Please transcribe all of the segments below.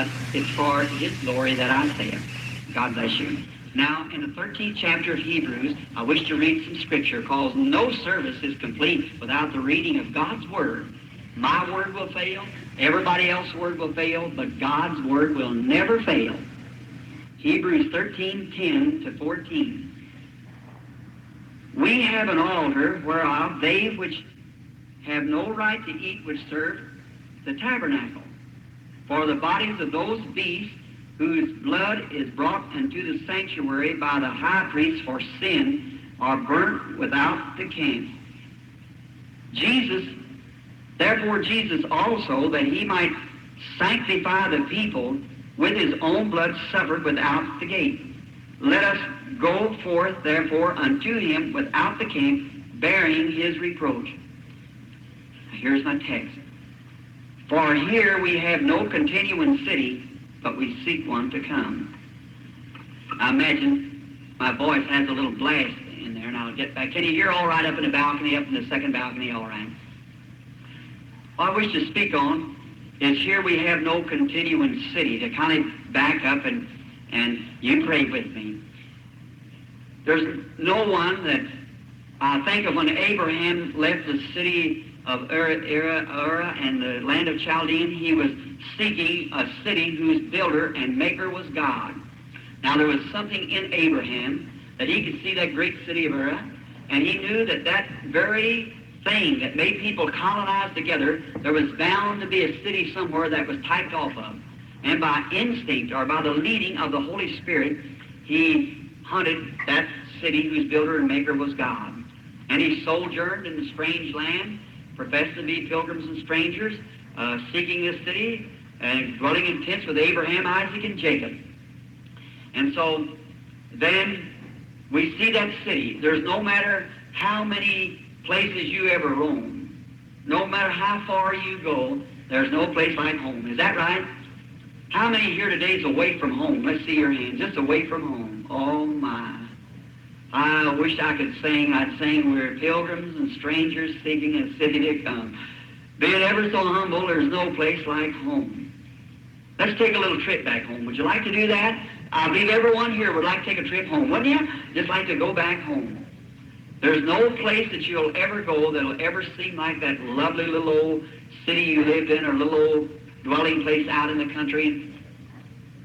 but it's for His glory that I say it. God bless you. Now, in the 13th chapter of Hebrews, I wish to read some scripture, because no service is complete without the reading of God's Word. My word will fail, everybody else's word will fail, but God's Word will never fail. Hebrews 13:10 to 14. We have an altar whereof they which have no right to eat which serve the tabernacle. For the bodies of those beasts whose blood is brought into the sanctuary by the high priest for sin are burnt without the camp. Therefore Jesus also, that He might sanctify the people, with His own blood suffered without the gate. Let us go forth therefore unto Him without the camp, bearing His reproach. Here's my text. For here we have no continuing city, but we seek one to come. I imagine my voice has a little blast in there, and I'll get back. Can you hear all right up in the balcony, up in the second balcony, all right? What I wish to speak on is here we have no continuing city. To kind of back up and you pray with me. There's no one that I think of when Abraham left the city of Ur and the land of Chaldean, he was seeking a city whose builder and maker was God. Now there was something in Abraham that he could see that great city of Ur, and he knew that that very thing that made people colonize together, there was bound to be a city somewhere that was typed off of. And by instinct, or by the leading of the Holy Spirit, he hunted that city whose builder and maker was God. And he sojourned in the strange land, professed to be pilgrims and strangers, seeking this city, and dwelling in tents with Abraham, Isaac, and Jacob. And so then we see that city. There's no matter how many places you ever roam, no matter how far you go, there's no place like home. Is that right? How many here today is away from home? Let's see your hands. Just away from home. Oh, my. I wish I could sing. I'd sing, we're pilgrims and strangers seeking a city to come. Be it ever so humble, there's no place like home. Let's take a little trip back home. Would you like to do that? I believe everyone here would like to take a trip home, wouldn't you? Just like to go back home. There's no place that you'll ever go that'll ever seem like that lovely little old city you lived in, or little old dwelling place out in the country.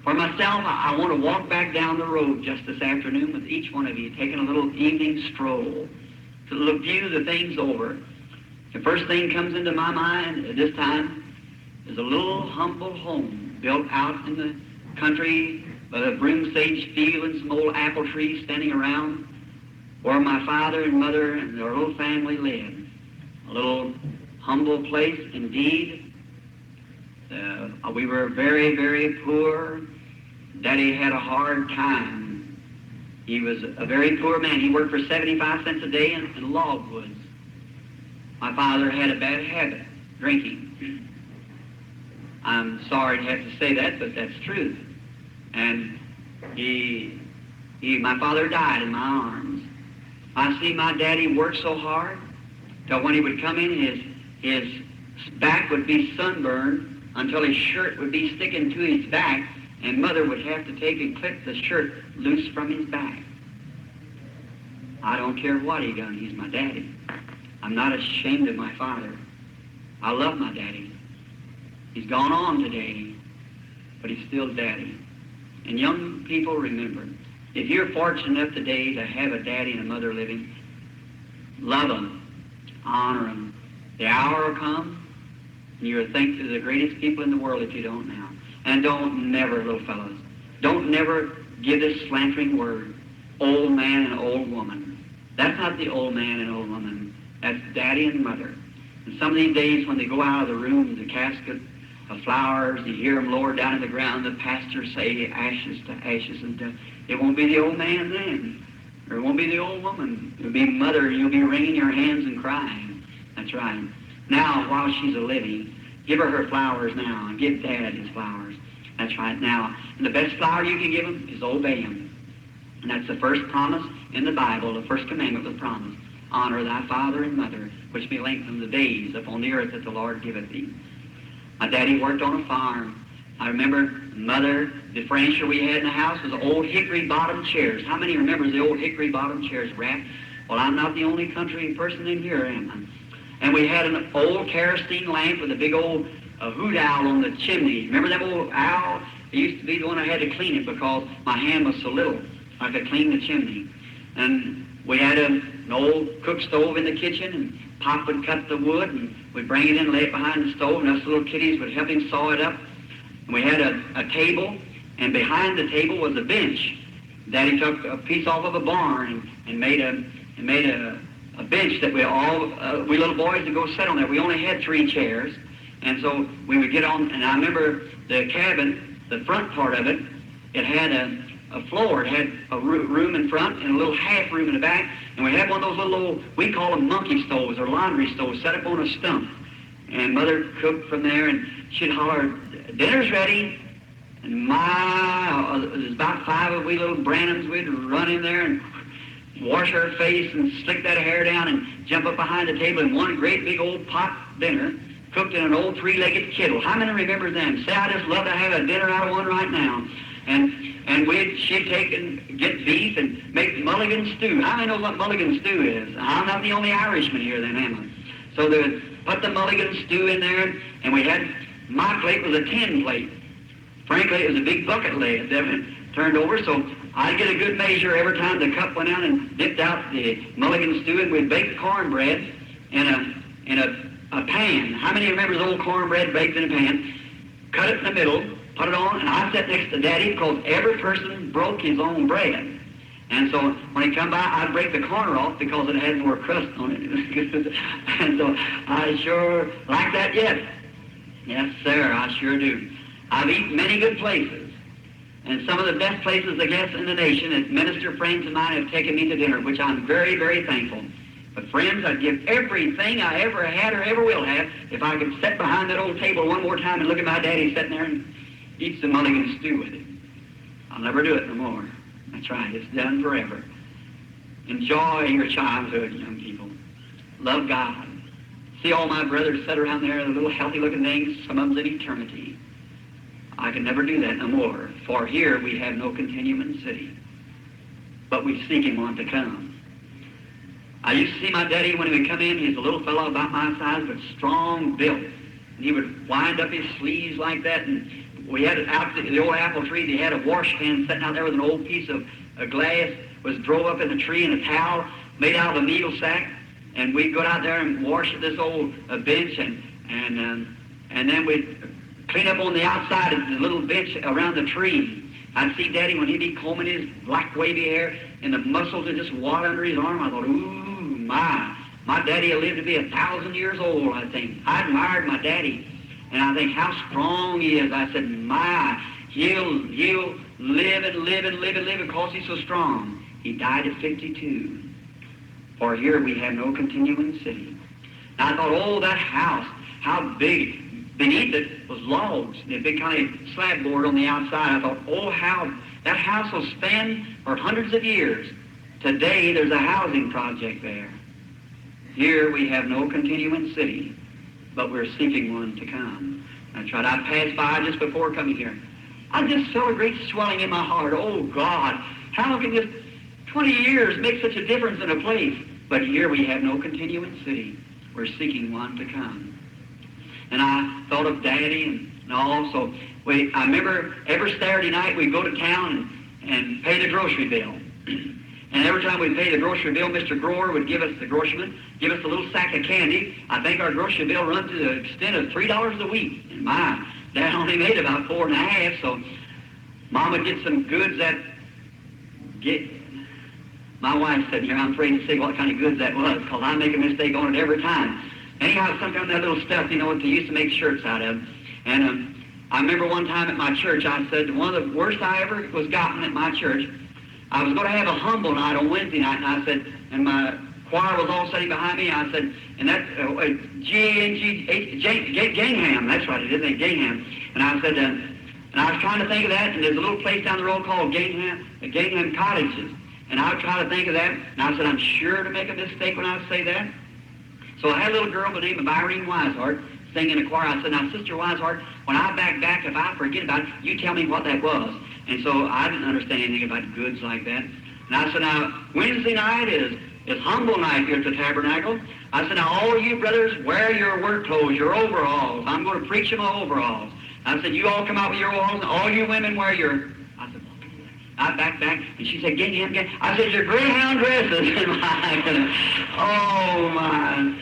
For myself, I want to walk back down the road just this afternoon with each one of you, taking a little evening stroll to view the things over. The first thing comes into my mind at this time is a little humble home built out in the country by the broom sage field and some old apple trees standing around, where my father and mother and their little family lived. A little humble place indeed. We were very, very poor. Daddy had a hard time. He was a very poor man. He worked for 75 cents a day in logwoods. My father had a bad habit, drinking. I'm sorry to have to say that, but that's true. And my father died in my arms. I see my daddy work so hard till when he would come in, his back would be sunburned until his shirt would be sticking to his back, and Mother would have to take and clip the shirt loose from his back. I don't care what he done. He's my daddy. I'm not ashamed of my father. I love my daddy. He's gone on today, but he's still daddy. And young people, remember, if you're fortunate enough today to have a daddy and a mother living, love them, honor them. The hour will come, and you'll think they're the greatest people in the world if you don't now. And don't never, little fellows, don't never give this slandering word, old man and old woman. That's not the old man and old woman. That's daddy and mother. And some of these days when they go out of the room, the casket of flowers, you hear them lower down in the ground, the pastor say ashes to ashes, and it won't be the old man then. Or it won't be the old woman. It'll be mother, and you'll be wringing your hands and crying. That's right. Now, while she's a living, give her flowers now, and give Dad his flowers. That's right now. And the best flower you can give him is obey him. And that's the first promise in the Bible, the first commandment was promise. Honor thy father and mother, which may lengthen the days upon the earth that the Lord giveth thee. My daddy worked on a farm, I remember Mother, the furniture we had in the house was old hickory-bottom chairs. How many remembers the old hickory-bottom chairs wrapped? Well, I'm not the only country person in here, am I? And we had an old kerosene lamp with a big old hoot owl on the chimney. Remember that old owl? It used to be the one I had to clean it because my hand was so little. I could clean the chimney. And we had an old cook stove in the kitchen, and Pop would cut the wood, and we'd bring it in and lay it behind the stove, and us little kiddies would help him saw it up. And we had a table, and behind the table was a bench. Daddy took a piece off of a barn and made a bench that we little boys would go sit on there. We only had 3 chairs, and so we would get on. And I remember the cabin, the front part of it, it had a floor. It had a room in front and a little half room in the back. And we had one of those little old, we call them monkey stoves or laundry stoves, set up on a stump. And Mother cooked from there, and she'd holler, "Dinner's ready." And there's about 5 of we little Branhams. We'd run in there and wash our face and slick that hair down and jump up behind the table, and one great big old pot dinner cooked in an old 3-legged kettle. How many remember them? Say, I just love to have a dinner out of one right now. And she'd take and get beef and make mulligan stew. How many know what mulligan stew is? I'm not the only Irishman here then, am I? So they would put the mulligan stew in there, and we had, my plate was a tin plate. Frankly, it was a big bucket lid that turned over, so I'd get a good measure every time the cup went out and dipped out the mulligan stew, and we'd bake cornbread in a pan. How many remember the old cornbread baked in a pan? Cut it in the middle, put it on, and I sat next to Daddy because every person broke his own bread. And so when he come by, I'd break the corner off because it had more crust on it. And so I sure like that yet. Yes, sir, I sure do. I've eaten many good places. And some of the best places, I guess, in the nation, and minister friends of mine have taken me to dinner, which I'm very, very thankful. But friends, I'd give everything I ever had or ever will have if I could sit behind that old table one more time and look at my daddy sitting there and eat some mulligan stew with it. I'll never do it no more. That's right, it's done forever. Enjoy your childhood, young people. Love God. See all my brothers sit around there, the little healthy-looking things, some of them's in eternity. I can never do that no more, for here we have no continuing city, but we seeking one to come. I used to see my daddy when he would come in. He's a little fellow about my size, but strong built. And he would wind up his sleeves like that, and we had out the old apple tree. They had a wash can sitting out there with an old piece of glass, was drove up in the tree, and a towel made out of a needle sack, and we'd go out there and wash at this old bench, and then we'd clean up on the outside of the little bench around the tree. I'd see Daddy when he'd be combing his black wavy hair, and the muscles would just wad under his arm. I thought, ooh, my daddy will live to be 1,000 years old, I think. I admired my daddy, and I think how strong he is. I said, he'll live and live and live and live because he's so strong. He died at 52. For here we have no continuing city. Now I thought, oh, that house, how big. Beneath it was logs, a big kind of slab board on the outside. I thought, oh, how that house will stand for hundreds of years. Today, there's a housing project there. Here we have no continuing city, but we're seeking one to come. That's right. I passed by just before coming here. I just felt a great swelling in my heart. Oh, God, how can just 20 years make such a difference in a place? But here we have no continuing city. We're seeking one to come. And I thought of Daddy and all. So I remember every Saturday night we'd go to town and pay the grocery bill. And every time we'd pay the grocery bill, Mr. Grower would give us, the groceryman, give us a little sack of candy. I think our grocery bill run to the extent of $3 a week. And my Dad only made about $4.50, so Mom would get some goods that my wife said here, I'm afraid to say what kind of goods that was, because I make a mistake on it every time. Anyhow, sometimes that little stuff, you know, what they used to make shirts out of. And I remember one time at my church, I said, one of the worst I ever was gotten at my church, I was going to have a humble night on Wednesday night, and I said, and my choir was all sitting behind me, I said, and that's Gingham, that's right, isn't it, Gingham. And I said, and I was trying to think of that, and there's a little place down the road called Gingham Cottages. And I would try to think of that, and I said, I'm sure to make a mistake when I say that. So I had a little girl by the name of Irene Weishart, sing in a choir. I said, now, Sister Wiseheart, when I back, if I forget about it, you tell me what that was. And so I didn't understand anything about goods like that. And I said, now, Wednesday night is humble night here at the tabernacle. I said, now, all you brothers, wear your work clothes, your overalls. I'm going to preach in my overalls. I said, you all come out with your overalls, and all you women wear your... I said, I back, and she said, get him. I said, your greyhound dresses. Oh, my.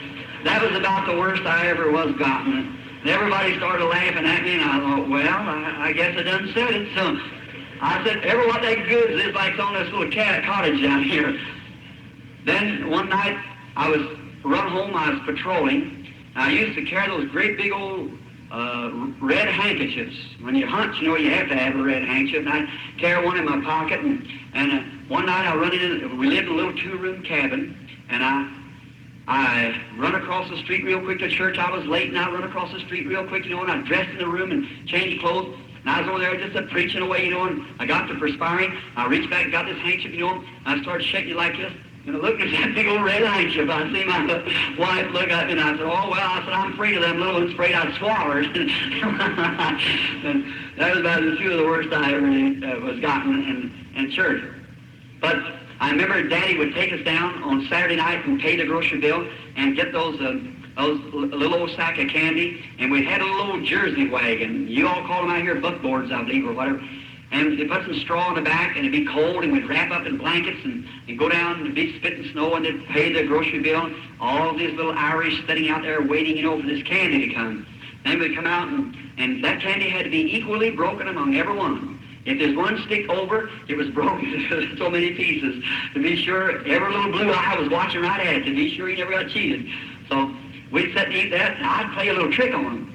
That was about the worst I ever was gotten. And everybody started laughing at me, and I thought, well, I guess I done said it. So I said, ever what that goods is like on this little cottage down here. Then one night, I was run home, I was patrolling. I used to carry those great big old red handkerchiefs. When you hunt, you know you have to have a red handkerchief. And I carry one in my pocket, and one night I run in, we lived in a little two-room cabin, and I run across the street real quick to church. I was late, and I run across the street real quick, and I dressed in the room and changed clothes. And I was over there just preaching away, and I got to perspiring. I reached back and got this handkerchief, and I started shaking it like this. And I looked at that big old red handkerchief. I see my wife look at me, and I said, oh, well, I said, I'm afraid of them little ones, afraid I'd swallow her. And that was about the two of the worst I ever was gotten in church. But I remember Daddy would take us down on Saturday night and pay the grocery bill and get those little old sack of candy. And we had a little old Jersey wagon. You all call them out here buckboards, I believe, or whatever. And they put some straw in the back, and it'd be cold, and we'd wrap up in blankets and go down and be spitting snow, and they'd pay the grocery bill. All these little Irish sitting out there waiting, for this candy to come. Then we'd come out, and that candy had to be equally broken among every one of them. If there's one stick over, it was broken into so many pieces. To be sure, every little blue eye was watching right at it, to be sure he never got cheated. So we'd sit and eat that, and I'd play a little trick on him.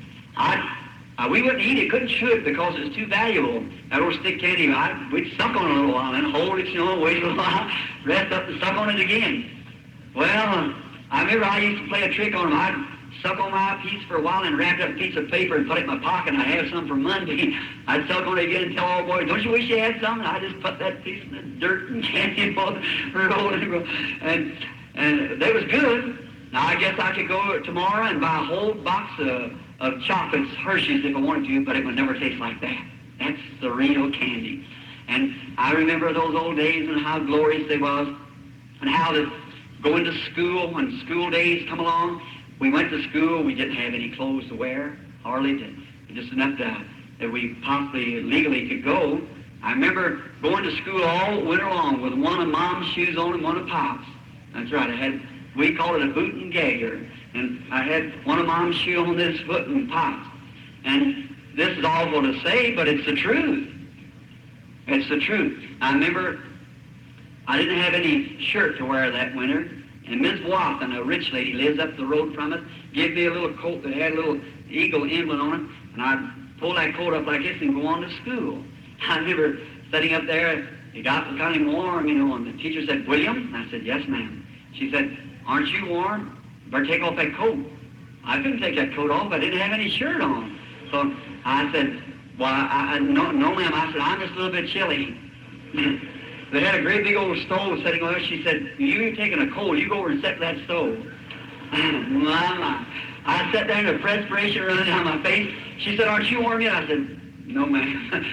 We wouldn't eat it, couldn't chew it because it was too valuable. That old stick candy, we'd suck on it a little while, then hold it, wait a little while, rest up and suck on it again. Well, I remember I used to play a trick on them. I'd suck on my piece for a while and wrap up a piece of paper and put it in my pocket, and I'd have some for Monday. I'd suck on it again and tell all the boys, don't you wish you had some? And I just put that piece in the dirt and candy and they was good. Now, I guess I could go tomorrow and buy a whole box of chocolates, Hershey's, if I wanted to, but it would never taste like that. That's the real candy. And I remember those old days and how glorious they was, and how going to school, when school days come along, we went to school, we didn't have any clothes to wear, hardly, just enough that we possibly legally could go. I remember going to school all winter long with one of Mom's shoes on and one of Pop's. That's right, we called it a boot and gagger. And I had one of Mom's shoes on this foot and Pop's. And this is awful to say, but it's the truth. It's the truth. I remember I didn't have any shirt to wear that winter. And Ms. Watson, a rich lady, lives up the road from us, gave me a little coat that had a little eagle emblem on it. And I'd pull that coat up like this and go on to school. I remember sitting up there, it got kind of warm, and the teacher said, William? And I said, yes, ma'am. She said, aren't you warm? Better take off that coat. I couldn't take that coat off. I didn't have any shirt on. So I said, well, no, ma'am. I said, I'm just a little bit chilly. They had a great big old stove sitting on there. She said, you're taking a cold. You go over and set that stove. I sat there in the perspiration running down my face. She said, aren't you warm yet? I said, no, ma'am.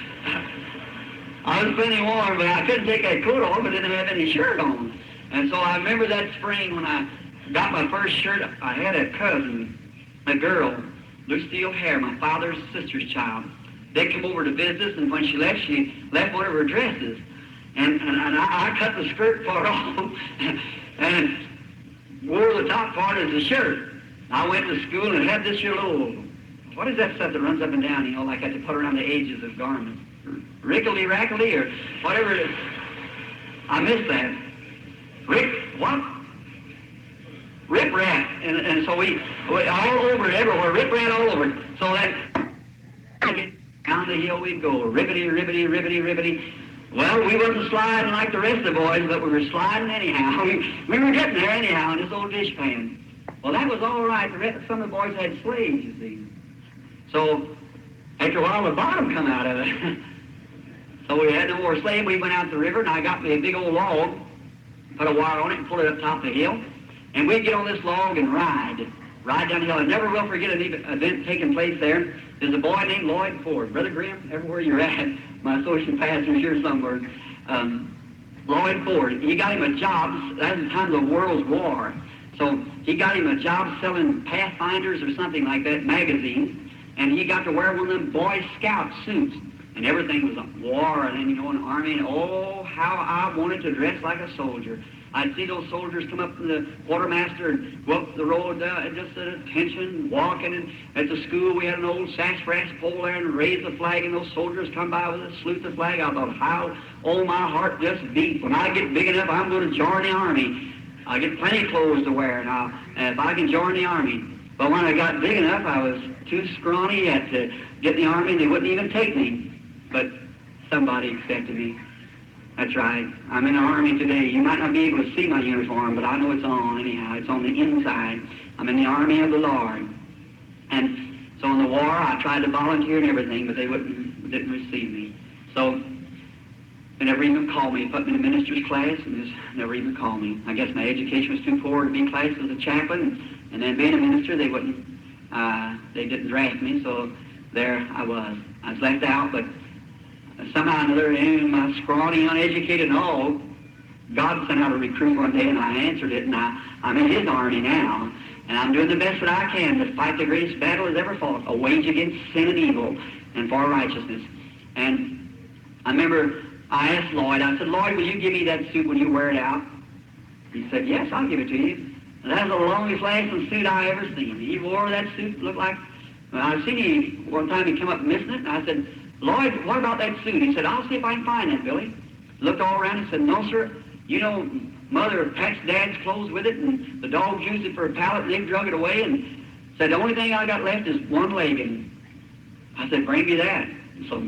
I was plenty warm, but I couldn't take that coat off. I didn't have any shirt on. And so I remember that spring when I got my first shirt. I had a cousin, a girl, Lucille Hare, my father's sister's child. They come over to visit us, and when she left one of her dresses. And I cut the skirt part off and wore the top part as a shirt. I went to school and had this here little, what is that stuff that runs up and down, like I had to put around the edges of garments? Rickety-rackety or whatever it is. I missed that. Rip-rap. And so we all over it, everywhere, rip-rap all over it. So that, down the hill we'd go, ribbity, ribbity, ribbity, ribbity. Well, we wasn't sliding like the rest of the boys, but we were sliding anyhow. We were getting there anyhow in this old dishpan. Well, that was all right. Some of the boys had slaves, you see. So, after a while, the bottom come out of it. So we had no more slave. We went out to the river, and I got me a big old log, put a wire on it, and pulled it up top of the hill. And we'd get on this log and ride. right down the hill. I never will forget an event taking place there. There's a boy named Lloyd Ford. Brother Grimm, everywhere you're at, my associate pastor's here somewhere. Lloyd Ford, he got him a job. That was the time of the World's War. So he got him a job selling Pathfinders or something like that, magazines, and he got to wear one of them Boy Scout suits. And everything was a war, and then, you know, an army, and oh, how I wanted to dress like a soldier. I'd see those soldiers come up to the quartermaster and go up the road, just at attention, walking. And at the school, we had an old sassafras pole there and raised the flag, and those soldiers come by with a salute the flag. I thought, how, oh, my heart just beat. When I get big enough, I'm going to join the army. I get plenty of clothes to wear now, if I can join the army. But when I got big enough, I was too scrawny yet to get in the army, and they wouldn't even take me. But somebody accepted me. That's right. I'm in the army today. You might not be able to see my uniform, but I know it's on anyhow. It's on the inside. I'm in the army of the Lord. And so in the war, I tried to volunteer and everything, but they didn't receive me. So they never even called me. Put me in a minister's class and just never even called me. I guess my education was too poor to be in class as a chaplain. And then being a minister, they didn't draft me, so there I was. I was left out, but somehow or another, my scrawny, uneducated and all, God sent out a recruit one day, and I answered it, and I'm in His army now, and I'm doing the best that I can to fight the greatest battle that's ever fought, a wage against sin and evil and for righteousness. And I remember I asked Lloyd, I said, Lloyd, will you give me that suit when you wear it out? He said, yes, I'll give it to you. And that was the longest lasting suit I ever seen. He wore that suit, looked like, I seen him one time, he come up missing it, and I said, Lloyd, what about that suit? He said, I'll see if I can find that, Billy. Looked all around and said, no, sir. You know, Mother packed Dad's clothes with it, and the dogs used it for a pallet, and they drug it away, and said, the only thing I got left is one legging. I said, bring me that. And so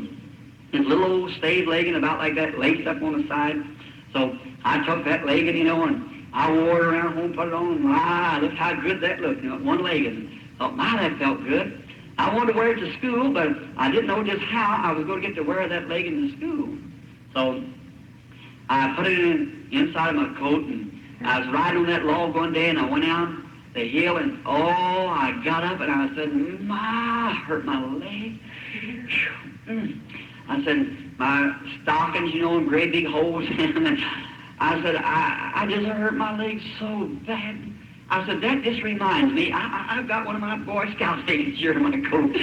his little old stave legging about like that, laced up on the side. So I took that legging, you know, and I wore it around home, put it on, and my, look how good that looked, you know, one legging. Thought, my, that felt good. I wanted to wear it to school, but I didn't know just how I was going to get to wear that legging to school. So I put it inside of my coat, and I was riding on that log one day, and I went down the hill, and oh, I got up, and I said, I hurt my leg. I said, my stockings, you know, great big holes in them, and I said, I just hurt my leg so bad. I said, that just reminds me, I've got one of my Boy Scout leggings here in my coat.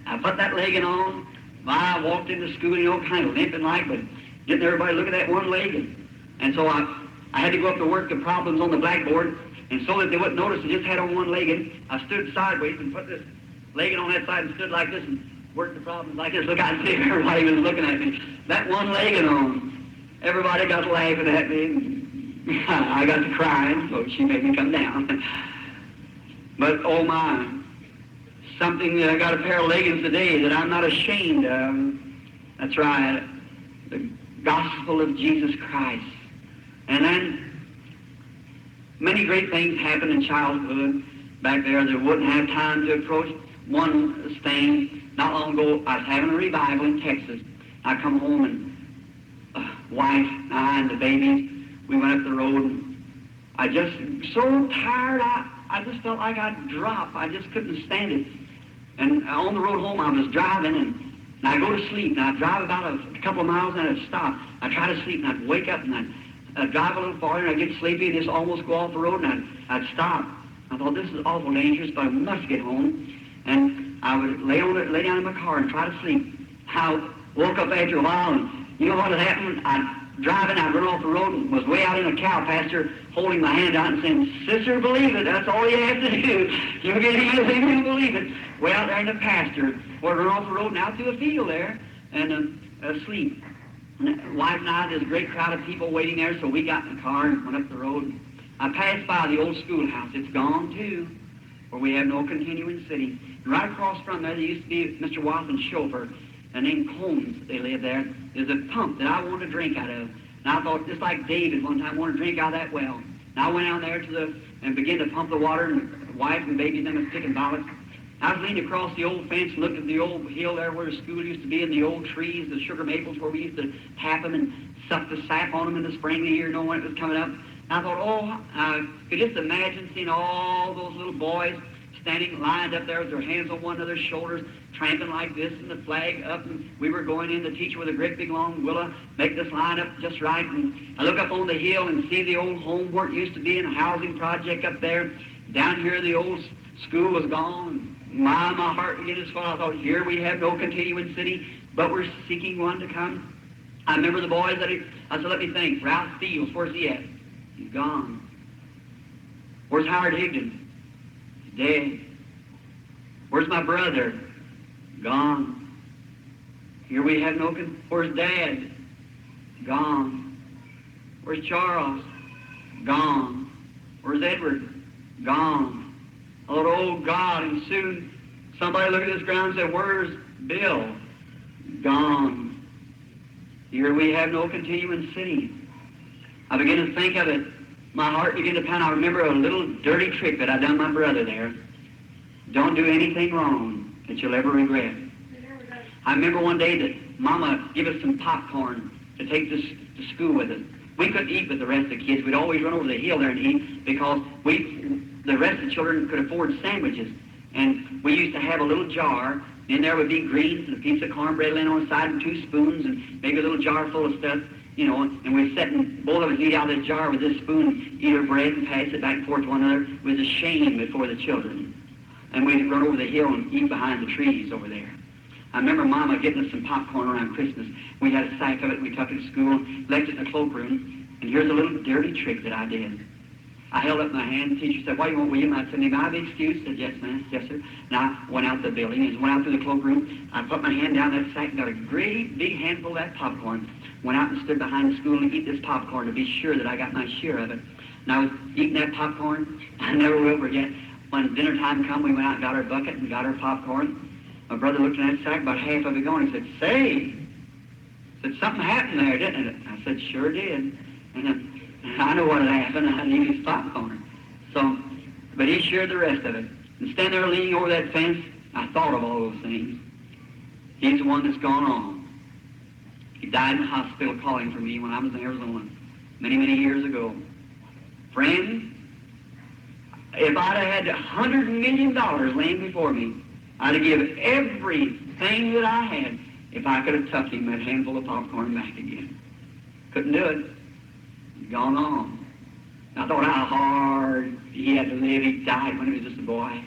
I put that legging on. I walked into school, you know, kind of limping like, but getting everybody look at that one leg. And so I had to go up to work the problems on the blackboard, and so that they wouldn't notice I just had on one legging, I stood sideways and put this legging on that side and stood like this and worked the problems like this. Look, I see everybody was looking at me. That one legging on. Everybody got laughing at me. I got to crying, so she made me come down. But, oh my, something that I got a pair of leggings today that I'm not ashamed of. That's right, the gospel of Jesus Christ. And then many great things happened in childhood back there that wouldn't have time to approach. One thing, not long ago, I was having a revival in Texas. I come home and wife, I, and the babies, we went up the road, and I just, so tired, I just felt like I'd drop. I just couldn't stand it. And on the road home, I was driving, and I go to sleep, and I'd drive about a couple of miles, and I'd stop. I'd try to sleep, and I'd wake up, and I'd drive a little farther, and I'd get sleepy, and just almost go off the road, and I'd stop. I thought, this is awful dangerous, but I must get home. And I would lay down in my car and try to sleep. I woke up after a while, and you know what had happened? Driving, I'd run off the road and was way out in a cow pasture holding my hand out and saying, sister, believe it. That's all you have to do. You'll get healed if you believe it. Way out there in the pasture. Or run off the road and out through a field there and asleep. And wife and I, there's a great crowd of people waiting there, so we got in the car and went up the road. I passed by the old schoolhouse. It's gone too, where we have no continuing city. And right across from there used to be Mr. Watson's chauffeur. Named Combs, they lived there. There's a pump that I wanted to drink out of. And I thought, just like David one time wanted to drink out of that well. And I went out there and began to pump the water, and the wife and babies them was picking bottles. I was leaning across the old fence, looking at the old hill there where the school used to be, and the old trees, the sugar maples where we used to tap them and suck the sap on them in the spring of the year, knowing when it was coming up. And I thought, I could just imagine seeing all those little boys standing lined up there with their hands on one another's shoulders, tramping like this, and the flag up, and we were going in, the teacher with a great big long willow, make this line up just right, and I look up on the hill and see the old home where it used to be, and a housing project up there. Down here, the old school was gone. My heart began to swell. I thought, here we have no continuing city, but we're seeking one to come. I remember the boys I said, let me think. Ralph Fields, where's he at? He's gone. Where's Howard Higdon? He's dead. Where's my brother? Gone. Here we have no... Where's Dad? Gone. Where's Charles? Gone. Where's Edward? Gone. I thought, oh God, and soon somebody looked at this ground and said, where's Bill? Gone. Here we have no continuing city. I began to think of it. My heart began to pound. I remember a little dirty trick that I done my brother there. Don't do anything wrong that you'll ever regret. I remember one day that Mama gave us some popcorn to take to school with us. We couldn't eat with the rest of the kids. We'd always run over the hill there and eat because the rest of the children could afford sandwiches. And we used to have a little jar. In there would be greens and a piece of cornbread laying on the side and 2 spoons and maybe a little jar full of stuff, you know, and we'd sit and both of us eat out of this jar with this spoon, eat our bread and pass it back and forth to one another. It was a shame before the children. And we'd run over the hill and eat behind the trees over there. I remember Mama getting us some popcorn around Christmas. We had a sack of it, we took it to school, left it in the cloakroom, and here's a little dirty trick that I did. I held up my hand, the teacher said, what do you want, William? I said, may I be excused? I said, yes, ma'am, yes, sir. And I went out the building, and went out through the cloakroom. I put my hand down that sack and got a great big handful of that popcorn. Went out and stood behind the school and eat this popcorn to be sure that I got my share of it. And I was eating that popcorn. I never will forget. When dinner time come, we went out and got our bucket and got our popcorn. My brother looked in that sack, about half of it gone. He said, say, something happened there, didn't it? I said, sure did. And I know what had happened. I need his popcorn. So, but he shared the rest of it. And standing there leaning over that fence, I thought of all those things. He's the one that's gone on. He died in the hospital calling for me when I was in Arizona many, many years ago. Friend, if I'd have had $100 million laying before me, I'd have given everything that I had if I could have tucked him that handful of popcorn back again. Couldn't do it. He's gone on. I thought how hard he had to live. He died when he was just a boy.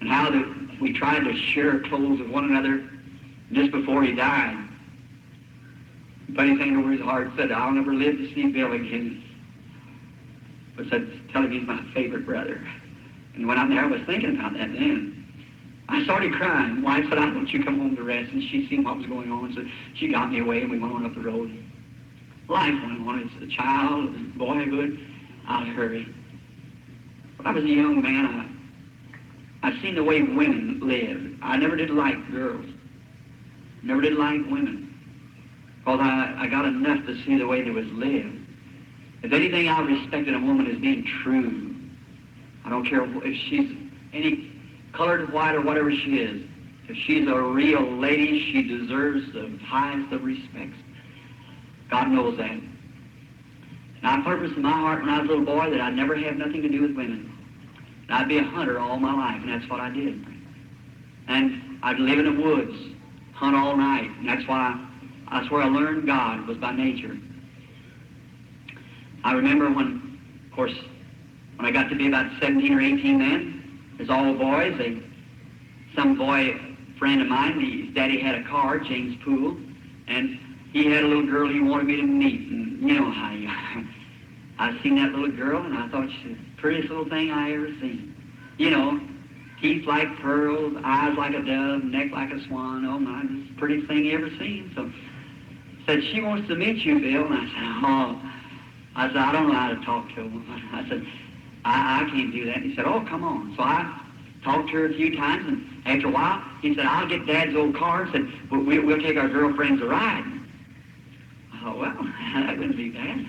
And how that we tried to share clothes with one another just before he died. Funny thing over his heart said, I'll never live to see Bill again. But said, tell him he's my favorite brother. And when I'm there, I was thinking about that then. I started crying. Wife said, I want you to come home to rest. And she seen what was going on, so she got me away and we went on up the road. Life went on. As a child, as boyhood, I'd hurry. When I was a young man, I've seen the way women live. I never did like girls. Never did like women. Because I got enough to see the way they was lived. If anything I respected a woman as being true, I don't care if she's any colored white or whatever she is. If she's a real lady, she deserves the highest of respects. God knows that. And I purposed in my heart when I was a little boy that I'd never have nothing to do with women. And I'd be a hunter all my life, and that's what I did. And I'd live in the woods, hunt all night, and that's where I learned God was by nature. I remember when, of course, when I got to be about 17 or 18 then, as all boys, some boy friend of mine, his daddy had a car, James Poole, and he had a little girl he wanted me to meet, and you know how I seen that little girl, and I thought she was the prettiest little thing I ever seen. You know, teeth like pearls, eyes like a dove, neck like a swan. Oh my, this is the prettiest thing you ever seen. So, said, she wants to meet you, Bill. And I said, oh. I said, I don't know how to talk to a woman. I said, I can't do that. He said, oh, come on. So I talked to her a few times, and after a while, he said, I'll get Dad's old car, and said, we'll take our girlfriends a ride. I thought, well, that wouldn't be bad.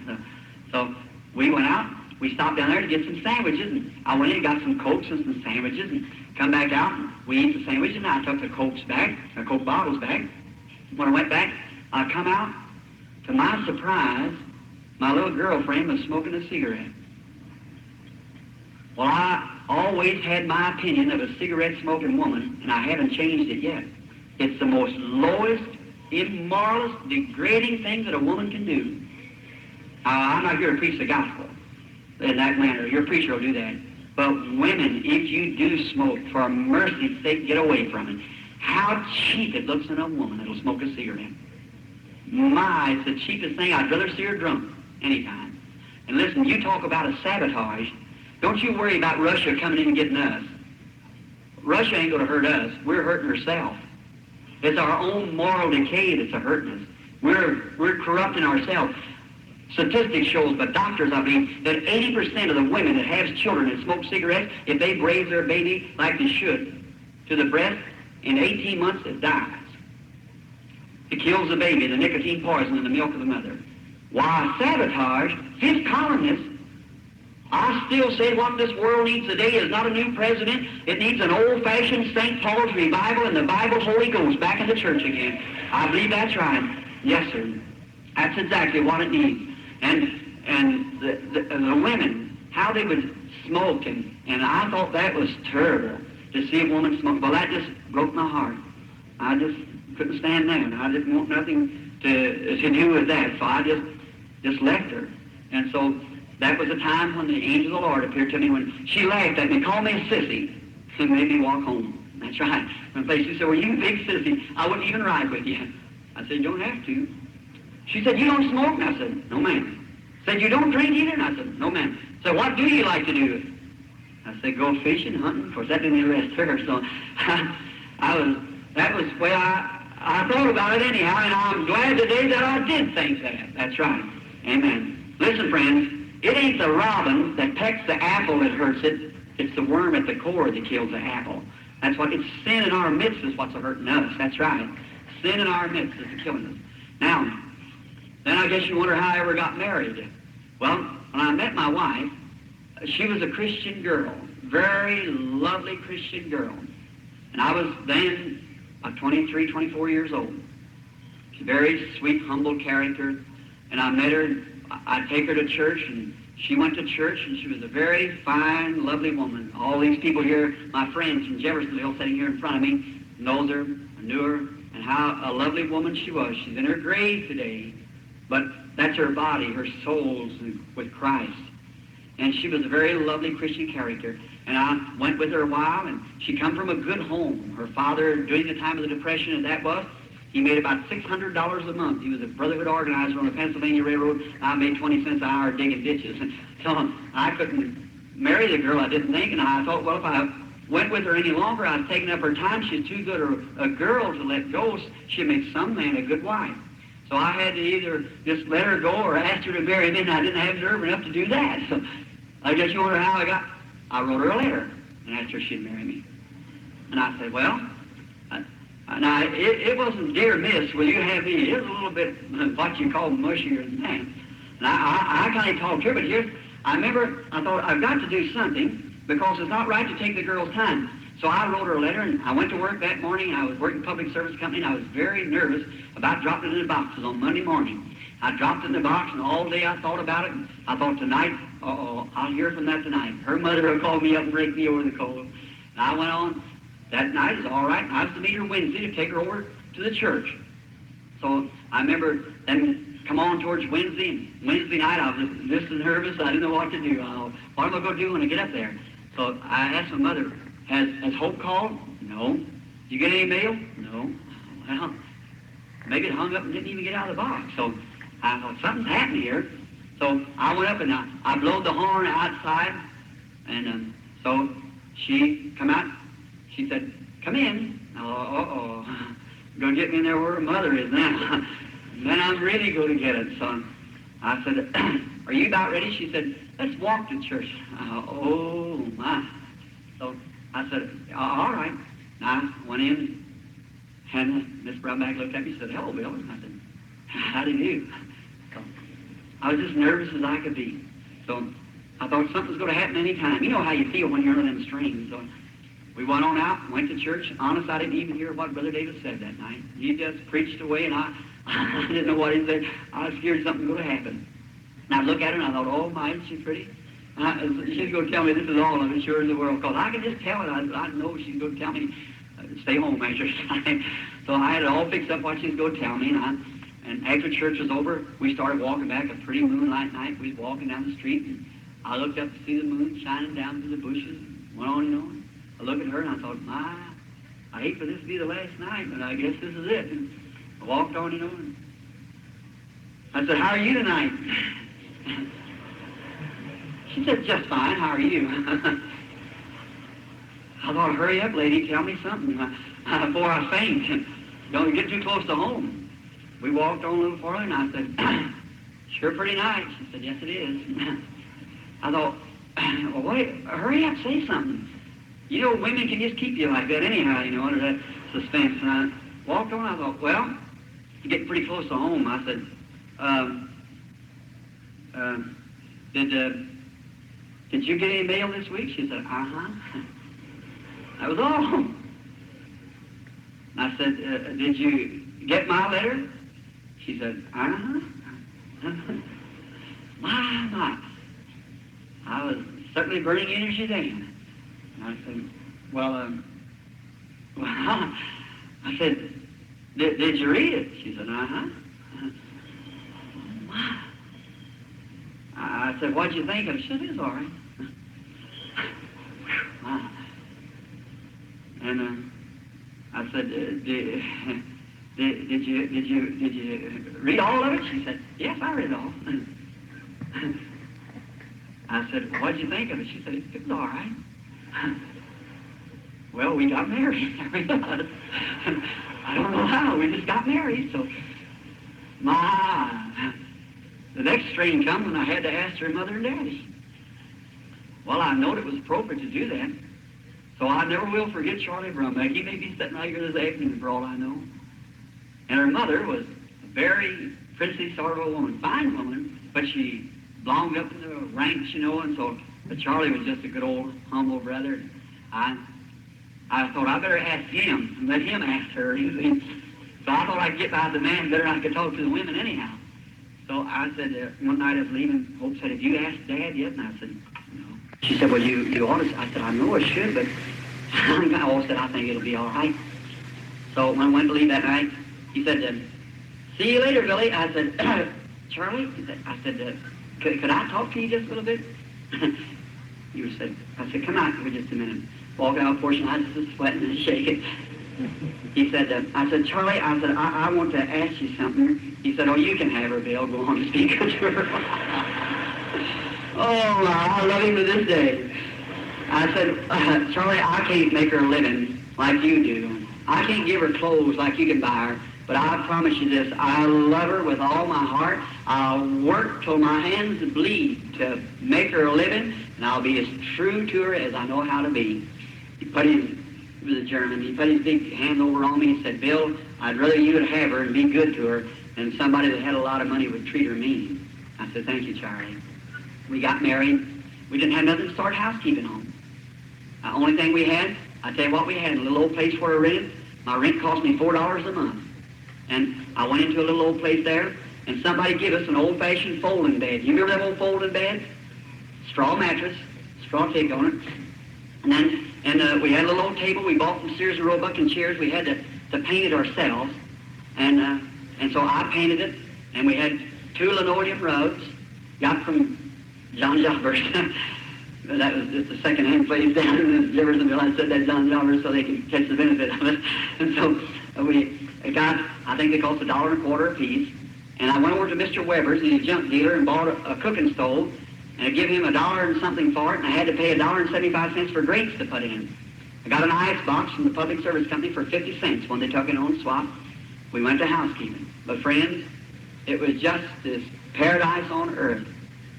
So we went out. We stopped down there to get some sandwiches, and I went in and got some Cokes and some sandwiches, and come back out, and we ate the sandwiches, and I took the Cokes back, the Coke bottles back. When I went back, I come out. To my surprise, my little girlfriend was smoking a cigarette. Well, all always had my opinion of a cigarette-smoking woman, and I haven't changed it yet. It's the most lowest, immoralist, degrading thing that a woman can do. I'm not here to preach the gospel in that manner. Your preacher will do that. But women, if you do smoke, for mercy's sake, get away from it. How cheap it looks in a woman that'll smoke a cigarette. My, it's the cheapest thing. I'd rather see her drunk anytime. And listen, you talk about a sabotage. Don't you worry about Russia coming in and getting us. Russia ain't going to hurt us. We're hurting ourselves. It's our own moral decay that's hurting us. We're corrupting ourselves. Statistics shows, but doctors, I believe, that 80% of the women that have children that smoke cigarettes, if they raise their baby like they should to the breast, in 18 months it dies. It kills the baby, the nicotine poison in the milk of the mother. Why, sabotage, fifth columnist. I still say what this world needs today is not a new president. It needs an old-fashioned St. Paul's revival and the Bible Holy Ghost back in the church again. I believe that's right. Yes, sir. That's exactly what it needs. And the women, how they would smoke, and I thought that was terrible to see a woman smoke. Well, that just broke my heart. I just couldn't stand that. I didn't want nothing to do with that, so I just left her. And so that was a time when the angel of the Lord appeared to me when she laughed at me, called me a sissy, and made me walk home. That's right. When she said, well, you big sissy, I wouldn't even ride with you. I said, you don't have to. She said, you don't smoke? And I said, no, ma'am. Said, you don't drink either? And I said, no, ma'am. So what do you like to do? I said, go fishing, hunting. Of course, that didn't interest her, so that was the way I thought about it anyhow, and I'm glad today that I did think that. That's right. Amen. Listen, friends, it ain't the robin that pecks the apple that hurts it. It's the worm at the core that kills the apple. That's what, it's sin in our midst is what's hurting us. That's right. Sin in our midst is killing us. Now, then I guess you wonder how I ever got married. Well, when I met my wife, she was a Christian girl, very lovely Christian girl. And I was then 23, 24 years old. She's a very sweet, humble character. And I met her, I'd take her to church, and she went to church, and she was a very fine, lovely woman. All these people here, my friends from Jeffersonville sitting here in front of me, knows her, knew her, and how a lovely woman she was. She's in her grave today. But that's her body, her soul's with Christ. And she was a very lovely Christian character. And I went with her a while, and she come from a good home. Her father, during the time of the Depression, as that was, he made about $600 a month. He was a Brotherhood organizer on the Pennsylvania Railroad. I made 20 cents an hour digging ditches. And so I couldn't marry the girl, I didn't think, and I thought, well, if I went with her any longer, I was taking up her time. She's too good a girl to let go. She'd make some man a good wife. So I had to either just let her go or ask her to marry me, and I didn't have nerve enough to do that. So I guess you wonder how I wrote her a letter and asked her if she'd marry me. And I said, well, now it wasn't dear miss, will you have me? It was a little bit what you call mushier than that. And I kind of talked to her, but here, I remember, I thought, I've got to do something because it's not right to take the girl's time. So I wrote her a letter, and I went to work that morning. I was working public service company, and I was very nervous about dropping it in the boxes on Monday morning. I dropped it in the box, and all day I thought about it. And I thought, tonight, I'll hear from that tonight. Her mother will call me up and break me over the coals. And I went on. That night is all right. I was to meet her Wednesday to take her over to the church. So I remember then come on towards Wednesday, and Wednesday night I was just as nervous. I didn't know what to do. What am I going to do when I get up there? So I asked my mother, has Hope called? No. Did you get any mail? No. Well, maybe it hung up and didn't even get out of the box. So I thought, something's happening here. So I went up and I blowed the horn outside. And so she come out. She said, come in. Going to get me in there where her mother is now. Then I'm really going to get it. So I said, are you about ready? She said, let's walk to church. Oh, my. So I said, all right. And I went in, and Miss Brownback looked at me and said, hello, Bill. And I said, how do you do? So I was just nervous as I could be. So I thought something was going to happen any time. You know how you feel when you're under them strings. So we went on out, went to church. Honest, I didn't even hear what Brother Davis said that night. He just preached away, and I didn't know what he said. I was scared something was going to happen. And I looked at her, and I thought, oh, my, isn't she pretty? She's going to tell me this is all of it, sure as the world, because I can just tell it. I know she's going to tell me stay home after time. So I had it all fixed up what she was going to tell me, and after church was over, we started walking back a pretty moonlight night. We was walking down the street, and I looked up to see the moon shining down through the bushes, went on and on. I looked at her, and I thought, my, I hate for this to be the last night, but I guess this is it. And I walked on and on. I said, how are you tonight? She said, just fine, how are you? I thought, hurry up, lady, tell me something before I faint. Don't get too close to home. We walked on a little farther, and I said, sure pretty nice. She said, yes, it is. I thought, well, wait, hurry up, say something. You know, women can just keep you like that anyhow, you know, under that suspense. And I walked on, I thought, well, you're getting pretty close to home. I said, did you get any mail this week? She said, uh-huh. That was all. I said, did you get my letter? She said, uh-huh. My. I was certainly burning energy then. And I said, well, I said, did you read it? She said, uh-huh. My. I said, what'd you think of it? She said, it's all right. And I said, did you read all of it? She said, yes, I read it all. I said, what'd you think of it? She said, it was all right. Well, we got married. I don't know how. We just got married. So, the next strain come when I had to ask her mother and daddy. Well, I knowed it was appropriate to do that. So I never will forget Charlie Brumback. He may be sitting out here this afternoon for all I know. And her mother was a very princely sort of a woman, fine woman, but she belonged up in the ranks, you know, and so but Charlie was just a good old humble brother. I thought I better ask him and let him ask her. You see. So I thought I'd get by the man better than I could talk to the women anyhow. So I said, one night I was leaving, Hope said, have you asked Dad yet? And I said, no. She said, well, you ought to. I said, I know I should, but I always said, I think it'll be all right. So when I went to leave that night, he said, see you later, Billy. I said, Charlie? I said, could I talk to you just a little bit? I said, come out for just a minute. Walked out, portion, I was sweating and shaking. He said, I said, Charlie, I want to ask you something. He said, oh, you can have her, Bill. Go on and speak to her. Oh, I love him to this day. I said, Charlie, I can't make her a living like you do. I can't give her clothes like you can buy her. But I promise you this, I love her with all my heart. I'll work till my hands bleed to make her a living, and I'll be as true to her as I know how to be. He was a German. He put his big hand over on me and said, Bill, I'd rather you would have her and be good to her than somebody that had a lot of money would treat her mean. I said, thank you, Charlie. We got married. We didn't have nothing to start housekeeping on. The only thing we had, I tell you what we had, in a little old place where I rented. My rent cost me $4 a month. And I went into a little old place there, and somebody gave us an old-fashioned folding bed. You remember that old folding bed? Straw mattress, straw tick on it. And we had a little old table we bought from Sears and Roebuck and chairs. We had to paint it ourselves. And so I painted it, and we had 2 linoleum rugs, got from John Jobbers. That was just a second-hand place down in Jeffersonville. I said that John Jobbers so they could catch the benefit of it. And so we got, I think they cost $1.25 a piece. And I went over to Mr. Weber's, he's a junk dealer, and bought a cooking stove. And I give him $1 and something for it, and I had to pay $1.75 for grates to put in. I got an ice box from the Public Service Company for 50 cents when they took it on swap. We went to housekeeping. But friends, it was just this paradise on earth.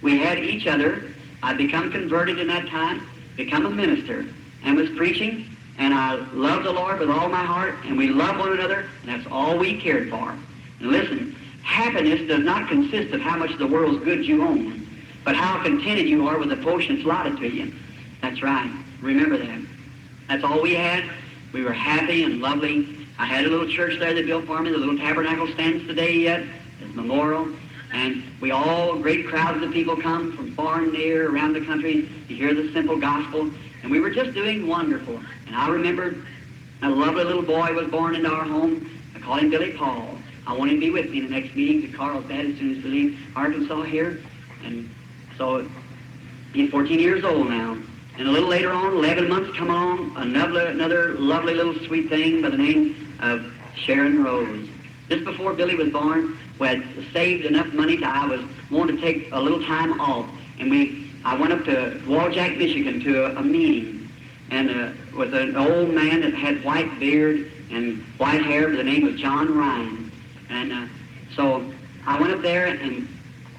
We had each other. I'd become converted in that time, become a minister, and was preaching, and I loved the Lord with all my heart, and we loved one another, and that's all we cared for. And listen, happiness does not consist of how much of the world's goods you own, but how contented you are with the portion that's allotted to you. That's right. Remember that. That's all we had. We were happy and lovely. I had a little church there they built for me. The little tabernacle stands today yet as memorial. And we all, great crowds of people come from far and near around the country to hear the simple gospel. And we were just doing wonderful. And I remember a lovely little boy was born into our home. I called him Billy Paul. I want him to be with me in the next meeting to Carlsbad as soon as we leave Arkansas here. And so he's 14 years old now. And a little later on, 11 months come on, another lovely little sweet thing by the name of Sharon Rose. Just before Billy was born, we had saved enough money that I was wanting to take a little time off. And I went up to Waljack, Michigan to a meeting, and with an old man that had white beard and white hair by the name of John Ryan. And so I went up there, and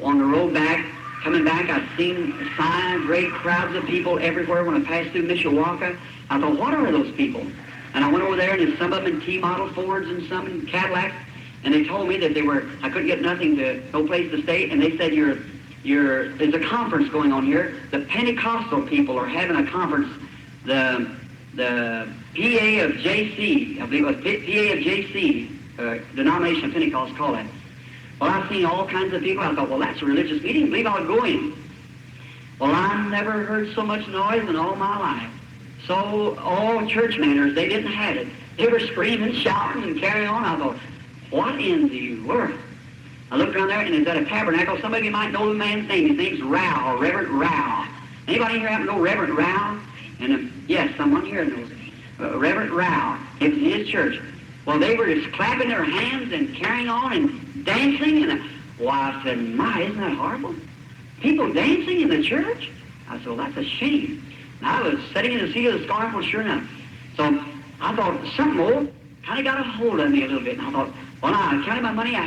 on the road back, coming back, I'd seen signs, great crowds of people everywhere. When I passed through Mishawaka, I thought, what are those people? And I went over there, and there's some of them in T-model Fords and some in Cadillacs, and they told me that I couldn't get no place to stay, and they said, there's a conference going on here. The Pentecostal people are having a conference. The PA of JC, I believe it was PA of JC, denomination of Pentecost, call it. Well, I've seen all kinds of people. I thought, well, that's a religious meeting. I believe I'll go in. Well, I never heard so much noise in all my life. So all church manners, they didn't have it. They were screaming, shouting, and carrying on. I thought, what in the world? I looked around there, and it's at a tabernacle. Some of you might know the man's name. His name's Rao, Reverend Rao. Anybody here happen to know Reverend Rao? And yes, someone here knows it. Reverend Rao. It was his church. Well, they were just clapping their hands and carrying on and dancing. And I said, my, isn't that horrible? People dancing in the church? I said, well, that's a shame. And I was sitting in the seat of the scornful, sure enough. So I thought, something old kind of got a hold of me a little bit. And I thought, well, now, I counted my money. I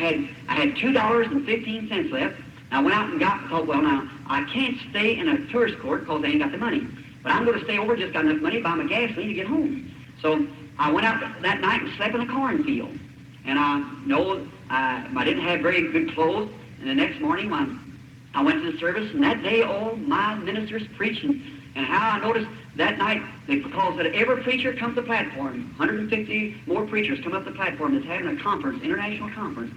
had $2.15 left. And I went out and thought, well, now, I can't stay in a tourist court because I ain't got the money. But I'm going to stay over, just got enough money to buy my gasoline to get home. So I went out that night and slept in a cornfield. And I didn't have very good clothes. And the next morning, I went to the service, and that day, all my ministers preaching. And how I noticed that night, because that every preacher comes to the platform, 150 more preachers come up the platform that's having a conference, international conference.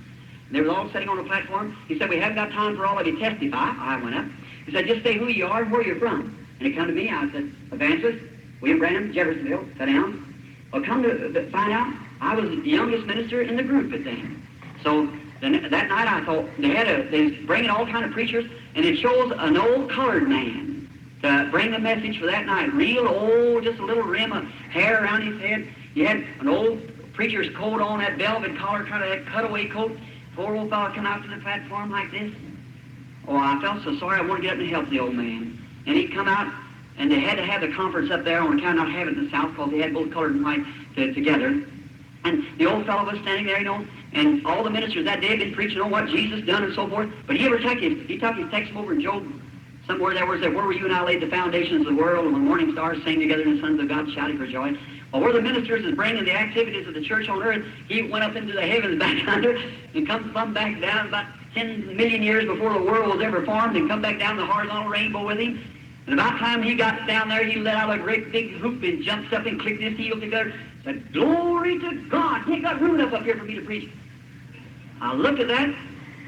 And they were all sitting on the platform. He said, we haven't got time for all of you to testify. I went up. He said, just say who you are and where you're from. And he come to me. I said, Evangelist, William Branham, Jeffersonville. Sat down. Well, come to find out, I was the youngest minister in the group at then. So that night I thought, they was bringing all kind of preachers, and it shows an old colored man to bring the message for that night. Real old, just a little rim of hair around his head. He had an old preacher's coat on, that velvet collar, kind of that cutaway coat. Poor old fellow come out to the platform like this. Oh, I felt so sorry. I wanted to get up and help the old man. And he'd come out, and they had to have the conference up there on account of not having it in the South because they had both colored and white together. And the old fellow was standing there, and all the ministers that day had been preaching on what Jesus done and so forth. But he took his text over in Job somewhere there where it said, where were you and I laid the foundations of the world, and when morning stars sang together and the sons of God shouting for joy. Well, where the ministers is bringing the activities of the church on earth, he went up into the heavens back under and come back down about 10 million years before the world was ever formed, and come back down the horizontal rainbow with him. And about time he got down there, he let out a great big whoop and jumped up and clicked his heels together. Said, glory to God. He ain't got room enough up here for me to preach. I looked at that.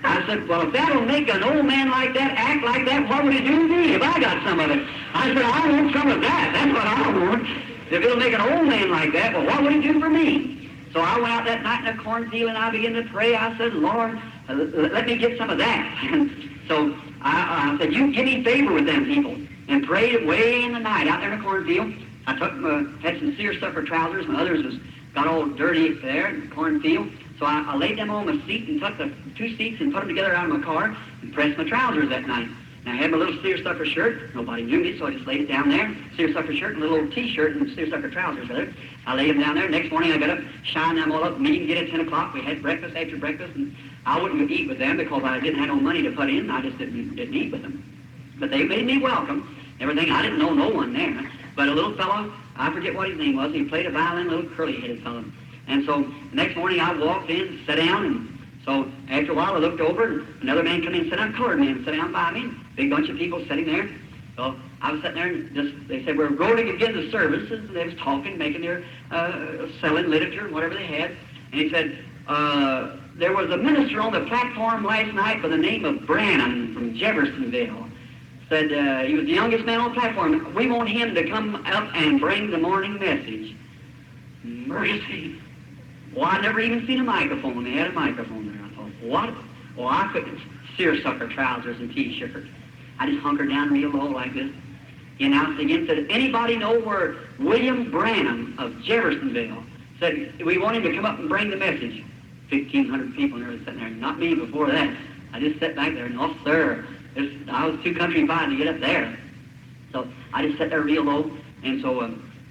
I said, well, if that'll make an old man like that act like that, what would it do to me if I got some of it? I said, I want some of that. That's what I want. If it'll make an old man like that, well, what would it do for me? So I went out that night in a cornfield, and I began to pray. I said, Lord, let me get some of that. So I said, you give me favor with them people. And prayed way in the night out there in the cornfield. I had some seersucker trousers, and others got all dirty there in the cornfield. So I laid them on my seat and took the two seats and put them together out of my car and pressed my trousers that night. And I had my little seersucker shirt. Nobody knew me, so I just laid it down there. Seersucker shirt and a little T-shirt and seersucker trousers with it. I laid them down there. Next morning I got up, shined them all up, meeting get at 10 o'clock. We had breakfast after breakfast, and I wouldn't eat with them because I didn't have no money to put in. I just didn't eat with them. But they made me welcome. Everything. I didn't know no one there. But a little fellow, I forget what his name was, he played a violin, a little curly-headed fellow. And so the next morning I walked in, sat down, and so after a while I looked over, and another man come in, sat down, colored man, sat down by me, big bunch of people sitting there. So I was sitting there, and they said, we're going to begin the services, and they was talking, making their, selling literature, whatever they had. And he said, there was a minister on the platform last night by the name of Branham from Jeffersonville. Said he was the youngest man on the platform. We want him to come up and bring the morning message. Mercy. Well, I never even seen a microphone. They had a microphone there. I thought, what? Well, I couldn't. Seersucker trousers and T-shirt. I just hunkered down real low like this. He announced again, said, anybody know where William Branham of Jeffersonville said, we want him to come up and bring the message. 1,500 people there sitting there. Not me before that. I just sat back there, no, sir. I was too countrified to get up there. So I just sat there real low. And so,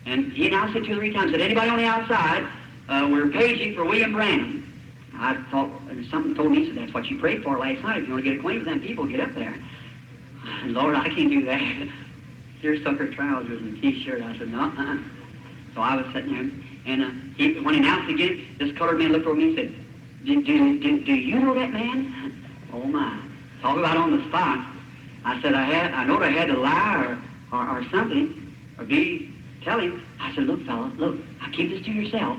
and he announced it 2 or 3 times. Said, anybody on the outside, we're paging for William Branham. I thought, something told me, said, that's what you prayed for last night. If you want to get acquainted with them people, get up there. Lord, I can't do that. Seersucker trousers and T-shirt. I said, no, So I was sitting there, and when he announced again, this colored man looked over me and said, do you know that man? Oh, my. Talk about on the spot. I said, I know I had to lie or something, or tell him. I said, look, fella, look, I keep this to yourself.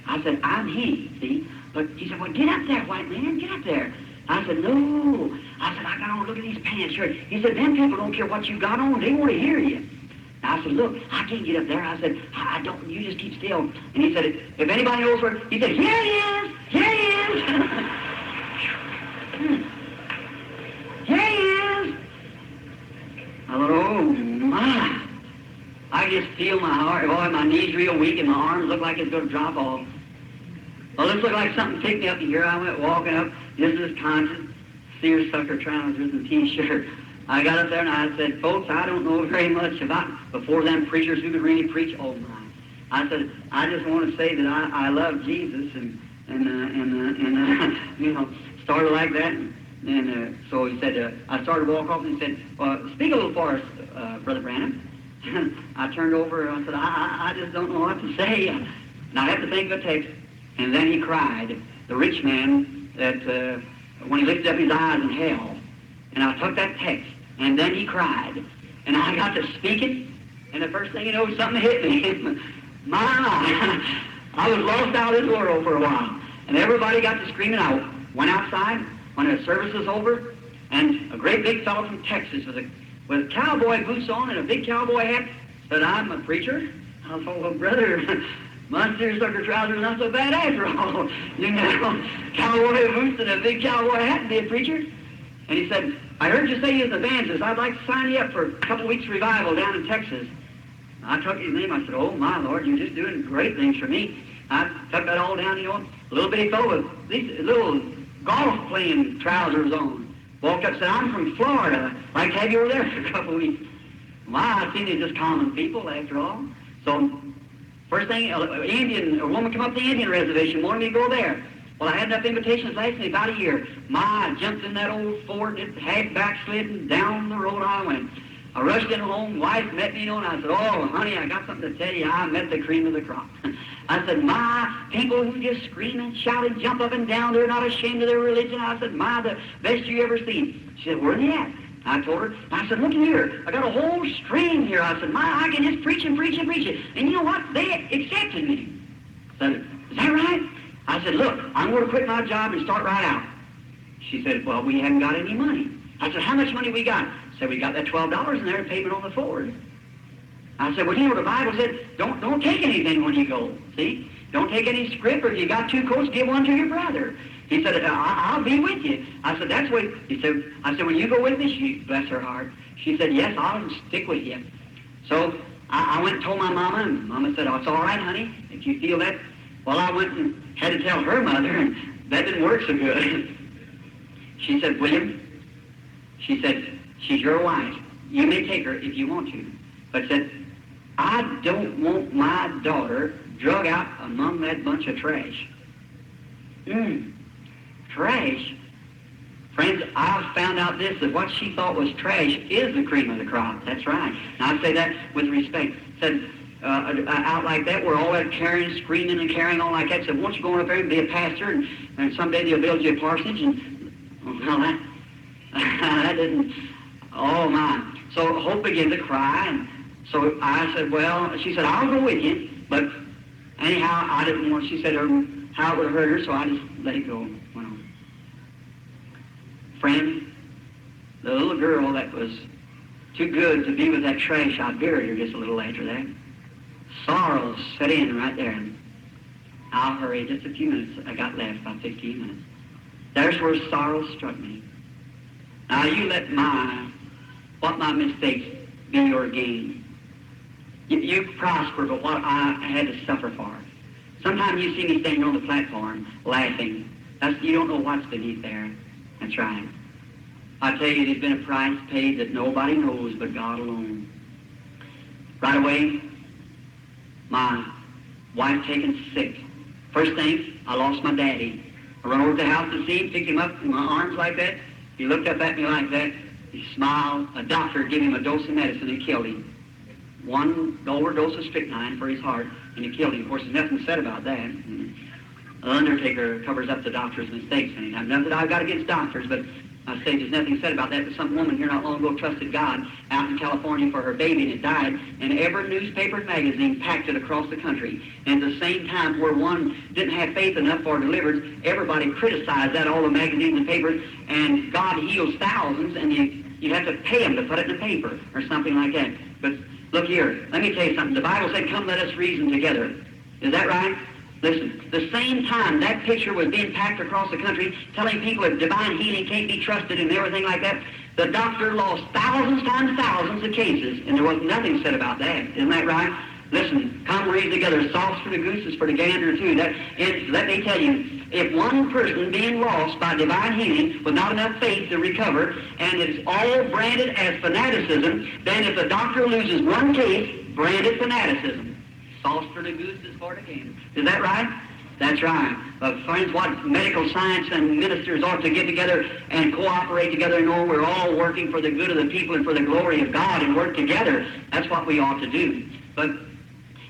I said, I'm he, see? But he said, well, get up there, white man, get up there. I said, no. I said, I got on, look at these pants here. He said, them people don't care what you got on, they want to hear you. I said, look, I can't get up there. I said, I don't, you just keep still. And he said, if anybody knows where, he said, here he is, here he is. Here he is. I thought, oh, my. I just feel my heart, boy, my knees real weak and my arms look like it's going to drop off. Well, this looked like something picked me up, and here I went walking up, just as conscious, seersucker trousers and T-shirt. I got up there and I said, folks, I don't know very much about, before them preachers who could really preach, oh my. I said, I just want to say that I love Jesus, and you know, started like that. And so he said, I started to walk off and he said, speak a little for us, Brother Branham. I turned over and I said, I just don't know what to say. And I have to think of a text. And then he cried, the rich man, that when he lifted up his eyes in hell. And I took that text, and then he cried. And I got to speaking, and the first thing you know, something hit me. My, I was lost out of this world for a while. And everybody got to screaming. I went outside when the service was over, and a great big fellow from Texas with cowboy boots on and a big cowboy hat said, I'm a preacher. I thought, well, brother, my seersucker trousers are not so bad after all. You know, cowboy boots and a big cowboy hat and be a preacher. And he said, I heard you say you're an evangelist. I'd like to sign you up for a couple weeks revival down in Texas. I took his name. I said, oh, my Lord, you're just doing great things for me. I took that all down, you know, a little bitty fellow with these little golf-playing trousers on. Walked up and said, I'm from Florida. I'd like to have you over there for a couple weeks. My, I seen they're just common people after all. So, first thing, a woman come up to the Indian reservation, wanted me to go there. Well, I had enough invitations last me about a year. I jumped in that old Ford, it had backslid, and down the road I went. I rushed in home, wife met me, you know, and I said, oh, honey, I got something to tell you. I met the cream of the crop. I said, my, people who just scream and shout and jump up and down, they're not ashamed of their religion. I said, my, the best you ever seen. She said, where are they at? I told her, I said, look here, I got a whole stream here. I said, my, I can just preach and preach and preach it. And you know what? They accepted me. I said, is that right? I said, look, I'm going to quit my job and start right out. She said, well, we haven't got any money. I said, how much money we got? I said, we got that $12 in there, payment on the Ford. I said, well, you know, the Bible said, don't take anything when you go, see? Don't take any script, or if you got 2 coats, give one to your brother. He said, I'll be with you. I said, that's what, I said, will you go with me? She, bless her heart. She said, yes, I'll stick with you. So I went and told my mama, and Mama said, oh, it's all right, honey, if you feel that. Well, I went and had to tell her mother, and that didn't work so good. She said, William, she said, she's your wife. You may take her if you want to. But said, I don't want my daughter drug out among that bunch of trash. Trash? Friends, I found out this, that what she thought was trash is the cream of the crop. That's right. And I say that with respect. Said, out like that, we're all that carrying, screaming and carrying on like that. Said, won't you go up there and be a pastor, and someday they'll build you a parsonage? And, well, that didn't, oh my. So Hope began to cry, and so I said, well, she said, I'll go with you. But anyhow, I didn't want, she said how it would hurt her, so I just let it go. Went on. Friend, the little girl that was too good to be with that trash, I buried her just a little after that. Sorrow set in right there. I'll hurry just a few minutes. I got left about 15 minutes. There's where sorrow struck me. Now you let what my mistakes be your gain. You prosper, but what I had to suffer for. Sometimes you see me standing on the platform laughing. You don't know what's beneath there. That's right. I tell you, there's been a price paid that nobody knows but God alone. Right away, my wife taken sick. First thing, I lost my daddy. I run over to the house to see him, picked him up in my arms like that. He looked up at me like that. He smiled. A doctor gave him a dose of medicine and killed him. One overdose of strychnine for his heart, and it killed him. Of course, there's nothing said about that. The undertaker covers up the doctor's mistakes anytime. Not that I've got against doctors, but I say there's nothing said about that. But some woman here not long ago trusted God out in California for her baby, and it died. And every newspaper and magazine packed it across the country. And at the same time, where one didn't have faith enough for deliverance, everybody criticized that, all the magazines and papers, and God heals thousands, and you have to pay them to put it in the paper or something like that. But look here, let me tell you something. The Bible said, come let us reason together. Is that right? Listen, the same time that picture was being packed across the country, telling people that divine healing can't be trusted and everything like that, the doctor lost thousands times thousands of cases, and there was nothing said about that. Isn't that right? Listen, come read together. Salt's for the goose is for the gander, too. Let me tell you, if one person being lost by divine healing with not enough faith to recover, and it's all branded as fanaticism, then if the doctor loses one case, branded fanaticism. Sauce for the goose is for the gander. Is that right? That's right. But friends, what medical science and ministers ought to get together and cooperate together and know we're all working for the good of the people and for the glory of God and work together. That's what we ought to do. But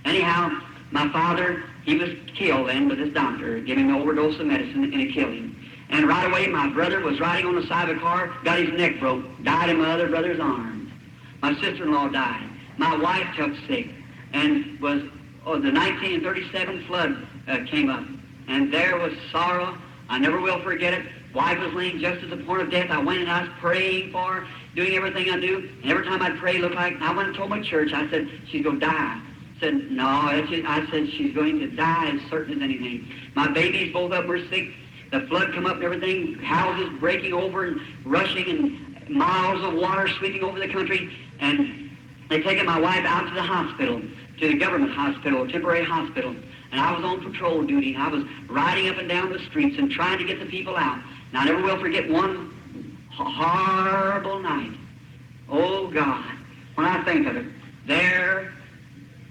anyhow, my father, he was killed then with his doctor, giving him an overdose of medicine, and it killed him. And right away, my brother was riding on the side of a car, got his neck broke, died in my other brother's arms. My sister-in-law died. My wife took sick, and was the 1937 flood came up, and there was sorrow. I never will forget it. Wife was laying just at the point of death. I went and I was praying for her, doing everything I do. And every time I'd pray, it looked like, I went and told my church, I said, she's going to die. I said, no, I said, she's going to die as certain as anything. My babies, both of them were sick. The flood come up and everything, houses breaking over and rushing, and miles of water sweeping over the country. And they taken my wife out to the hospital, to the government hospital, a temporary hospital. And I was on patrol duty. I was riding up and down the streets and trying to get the people out. And I never will forget one horrible night. Oh, God, when I think of it, there,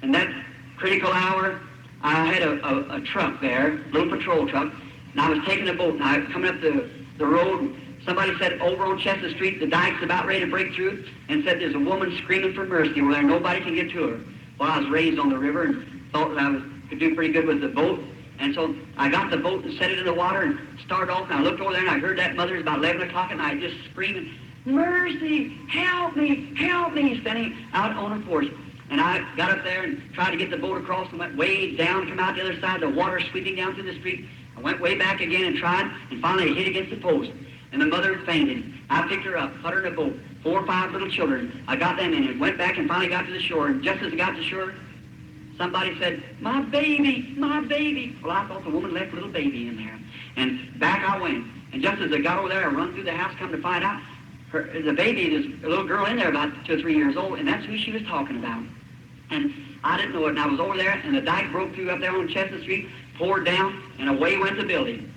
in that critical hour, I had a truck there, a little patrol truck, and I was taking a boat, and I was coming up the road. Somebody said over on Chester Street, the dike's about ready to break through, and said there's a woman screaming for mercy where nobody can get to her. Well, I was raised on the river and thought that could do pretty good with the boat. And so I got the boat and set it in the water and started off, and I looked over there and I heard that mother about 11 o'clock at night just screaming, mercy, help me, standing out on her porch. And I got up there and tried to get the boat across and went way down, come out the other side, the water sweeping down through the street. I went way back again and tried, and finally hit against the post. And the mother fainted. I picked her up, put her in a boat, 4 or 5 little children. I got them in it, went back and finally got to the shore. And just as I got to the shore, somebody said, my baby, my baby. Well, I thought the woman left a little baby in there. And back I went. And just as I got over there, I run through the house, come to find out, the baby, there's a little girl in there about 2 or 3 years old, and that's who she was talking about. And I didn't know it, and I was over there, and the dike broke through up there on Chestnut Street, poured down, and away went the building.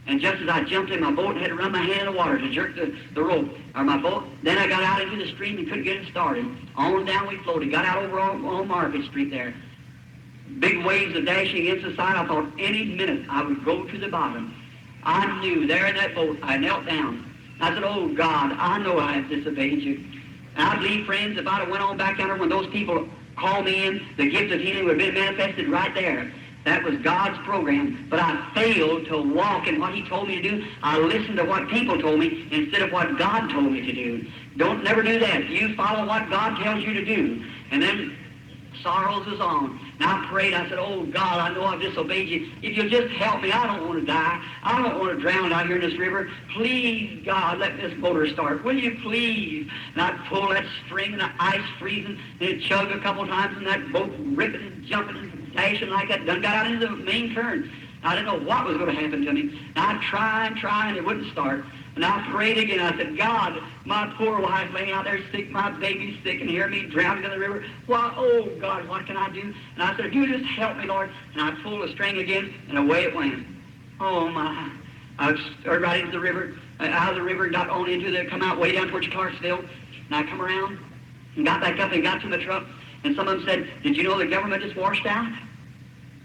And just as I jumped in my boat and had to run my hand in the water to jerk the rope, or my boat, then I got out into the stream and couldn't get it started. On down we floated, got out over on Market Street there. Big waves of dashing against the side. I thought any minute I would go to the bottom. I knew there in that boat, I knelt down. I said, oh God, I know I have disobeyed you. And I believe, friends, if I'd have went on back down there when those people called me in, the gift of healing would have been manifested right there. That was God's program. But I failed to walk in what He told me to do. I listened to what people told me instead of what God told me to do. Don't never do that. You follow what God tells you to do. And then sorrows is on. And I prayed, I said, oh God, I know I've disobeyed you. If you'll just help me, I don't want to die. I don't want to drown out here in this river. Please, God, let this motor start. Will you please? And I'd pull that string and the ice freezing, and it'd chug a couple times, and that boat ripping and jumping and dashing like that. Done got out into the main current. I didn't know what was going to happen to me. And I'd try, and it wouldn't start. And I prayed again. I said, God, my poor wife laying out there sick, my baby's sick, and hear me drowning in the river. Why, oh, God, what can I do? And I said, if you just help me, Lord. And I pulled the string again, and away it went. Oh, my. I started right into the river, out of the river, got on into the, come out way down towards Clarksville. And I come around and got back up and got to the truck. And some of them said, did you know the government just washed out?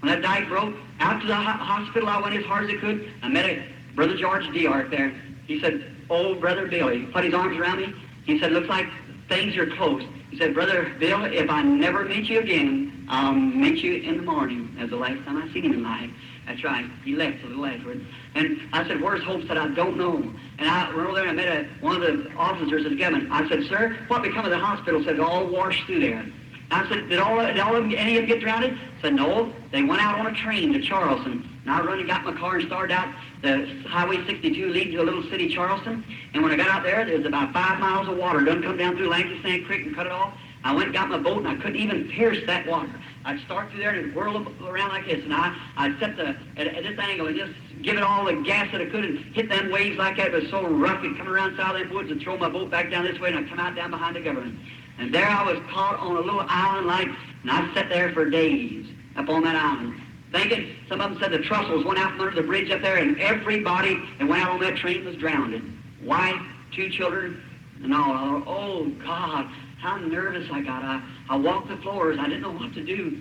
When that dike broke, out to the hospital I went as hard as I could. I met a Brother George D'Arc there. He said, oh, Brother Bill, he put his arms around me. He said, looks like things are close. He said, Brother Bill, if I never meet you again, I'll meet you in the morning. That's the last time I seen him in life. That's right. He left a little afterward. And I said, where's Hope? Said, I don't know. And I went over there and I met one of the officers of the government. I said, sir, what become of the hospital? Said, all washed through there. I said, did all of them, any of them get drowned? Said, no. They went out on a train to Charleston. And I run and got my car and started out the Highway 62 leading to the little city, Charleston. And when I got out there was about 5 miles of water. Done come down through Langston Sand Creek and cut it off. I went and got my boat, and I couldn't even pierce that water. I'd start through there and it'd whirl around like this. And I'd set at this angle and just give it all the gas that I could and hit them waves like that. It was so rough, it'd come around south of them woods and throw my boat back down this way, and I'd come out down behind the government. And there I was caught on a little island like, and I sat there for days up on that island, thinking, some of them said the trussels went out from under the bridge up there, and everybody that went out on that train was drowned. Wife, 2 children, and all. I thought, oh, God, how nervous I got. I walked the floors. I didn't know what to do.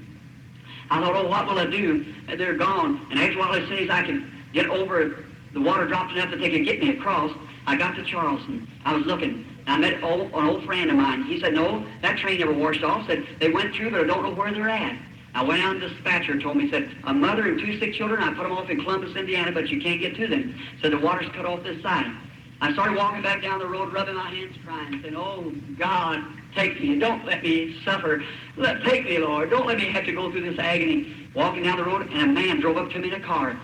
I thought, oh, what will I do? And they're gone. And as well as soon as I could get over, the water dropped enough that they could get me across, I got to Charleston. I was looking. I met an old friend of mine. He said, no, that train never washed off. Said, they went through, but I don't know where they're at. I went out and the dispatcher told me, said, a mother and 2 sick children, I put them off in Columbus, Indiana, but you can't get to them. Said, the water's cut off this side. I started walking back down the road, rubbing my hands, crying, saying, oh, God, take me. Don't let me suffer. Take me, Lord. Don't let me have to go through this agony. Walking down the road, and a man drove up to me in a car.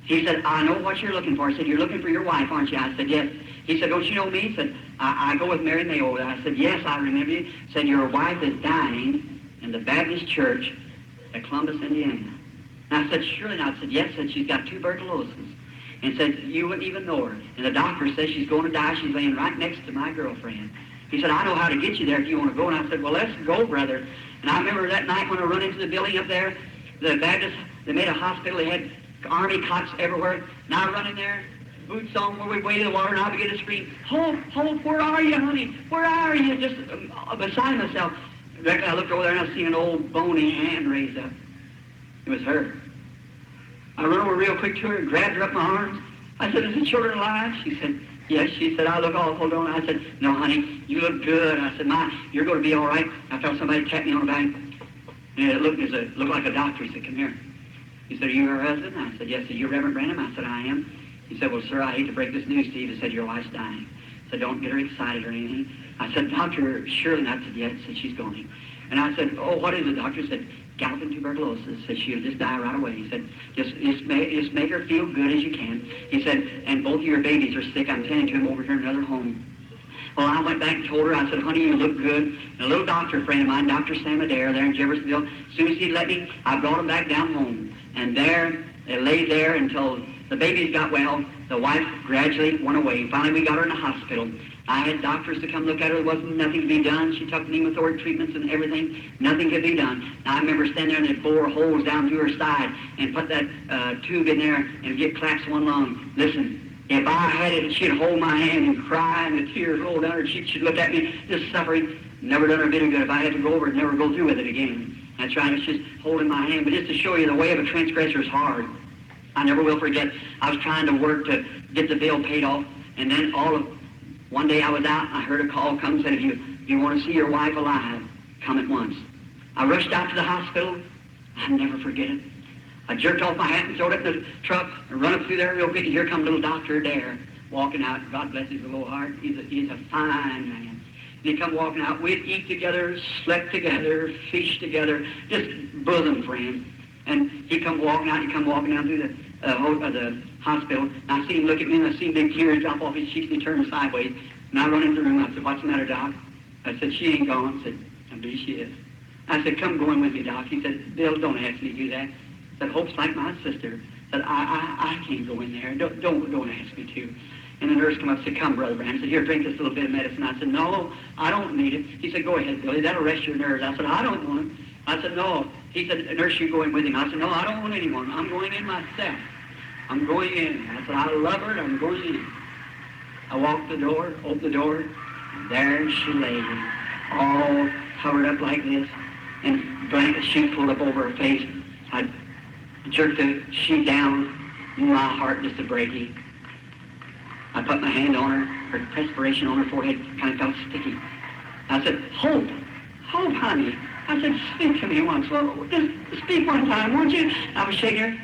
He said, I know what you're looking for. I said, you're looking for your wife, aren't you? I said, yes. He said, don't you know me? He said, I go with Mary Mayo. I said, yes, I remember you. He said, your wife is dying in the Baptist church at Columbus, Indiana. And I said, surely not. I said, yes. Said, she's got tuberculosis. And said, you wouldn't even know her. And the doctor says she's going to die. She's laying right next to my girlfriend. He said, I know how to get you there if you want to go. And I said, well, let's go, brother. And I remember that night when I run into the building up there, the Baptist, they made a hospital. They had army cots everywhere. And I run in there, boots on where we waded in the water, and I began to scream, Hope, Hope, where are you, honey? Where are you? Just beside myself. Directly I looked over there and I seen an old bony hand raised up. It was her. I run over real quick to her and grabbed her up in my arms. I said, is the children alive? She said, yes. She said, I look awful, don't I? I said, no, honey, you look good. I said, you're going to be all right. I felt somebody tap me on the back. And it looked like a doctor. He said, come here. He said, are you her husband? I said, yes. Are you Reverend Branham? I said, I am. He said, well, sir, I hate to break this news to you. He said, your wife's dying. I said, don't get her excited or anything. I said, doctor, surely not. I said, yes. Said, she's going. And I said, oh, what is it? The doctor said, galloping tuberculosis. Said, she'll just die right away. He said, just make her feel good as you can. He said, and both of your babies are sick. I'm tending to them over here in another home. Well, I went back and told her, I said, honey, you look good. And a little doctor friend of mine, Dr. Sam Adair, there in Jeffersonville, as soon as he'd let me, I brought him back down home. And there, they lay there until the babies got well. The wife gradually went away. Finally, we got her in the hospital. I had doctors to come look at her. There wasn't nothing to be done. She took pneumothorax treatments and everything. Nothing could be done. Now, I remember standing there and they bore holes down through her side and put that tube in there and get claps one lung. Listen, if I had it, she'd hold my hand and cry and the tears rolled down her cheeks. She'd look at me, just suffering. Never done her a bit of good. If I had to go over it, never go through with it again. That's right. It's just holding my hand. But just to show you the way of a transgressor is hard. I never will forget. I was trying to work to get the bill paid off, and then one day I was out, and I heard a call come and said, if you want to see your wife alive, come at once. I rushed out to the hospital. I'll never forget it. I jerked off my hat and threw it in the truck and run up through there real quick, and here comes little Dr. Adair walking out. God bless his little heart. He's a fine man. And he come walking out. We'd eat together, slept together, fished together, just bosom friends. And he come walking out. He come walking down through the hospital. And I see him look at me, and I see big tears drop off his cheeks, and he turned sideways. And I run into the room. I said, "What's the matter, Doc?" I said, "She ain't gone." I said, "I believe she is." I said, "Come go in with me, Doc." He said, "Bill, don't ask me to do that." I said, "Hope's like my sister." I said, I can't go in there. Don't ask me to. And the nurse come up and said, "Come, Brother Branham." I said, "Here, drink this little bit of medicine." I said, "No, I don't need it." He said, "Go ahead, Billy. That'll rest your nerves." I said, "I don't want it." I said, "No." He said, "Nurse, you go in with him." I said, "No, I don't want anyone. I'm going in myself. I'm going in." I said, "I love her, and I'm going in." I walked the door, opened the door, and there she lay, all covered up like this, and blanket sheet pulled up over her face. I jerked the sheet down, and my heart just a breaking. I put my hand on her, her perspiration on her forehead kind of felt sticky. I said, "Hope, Hope, honey." I said, "Speak to me once. Well, just speak one time, won't you?" I was shaking her.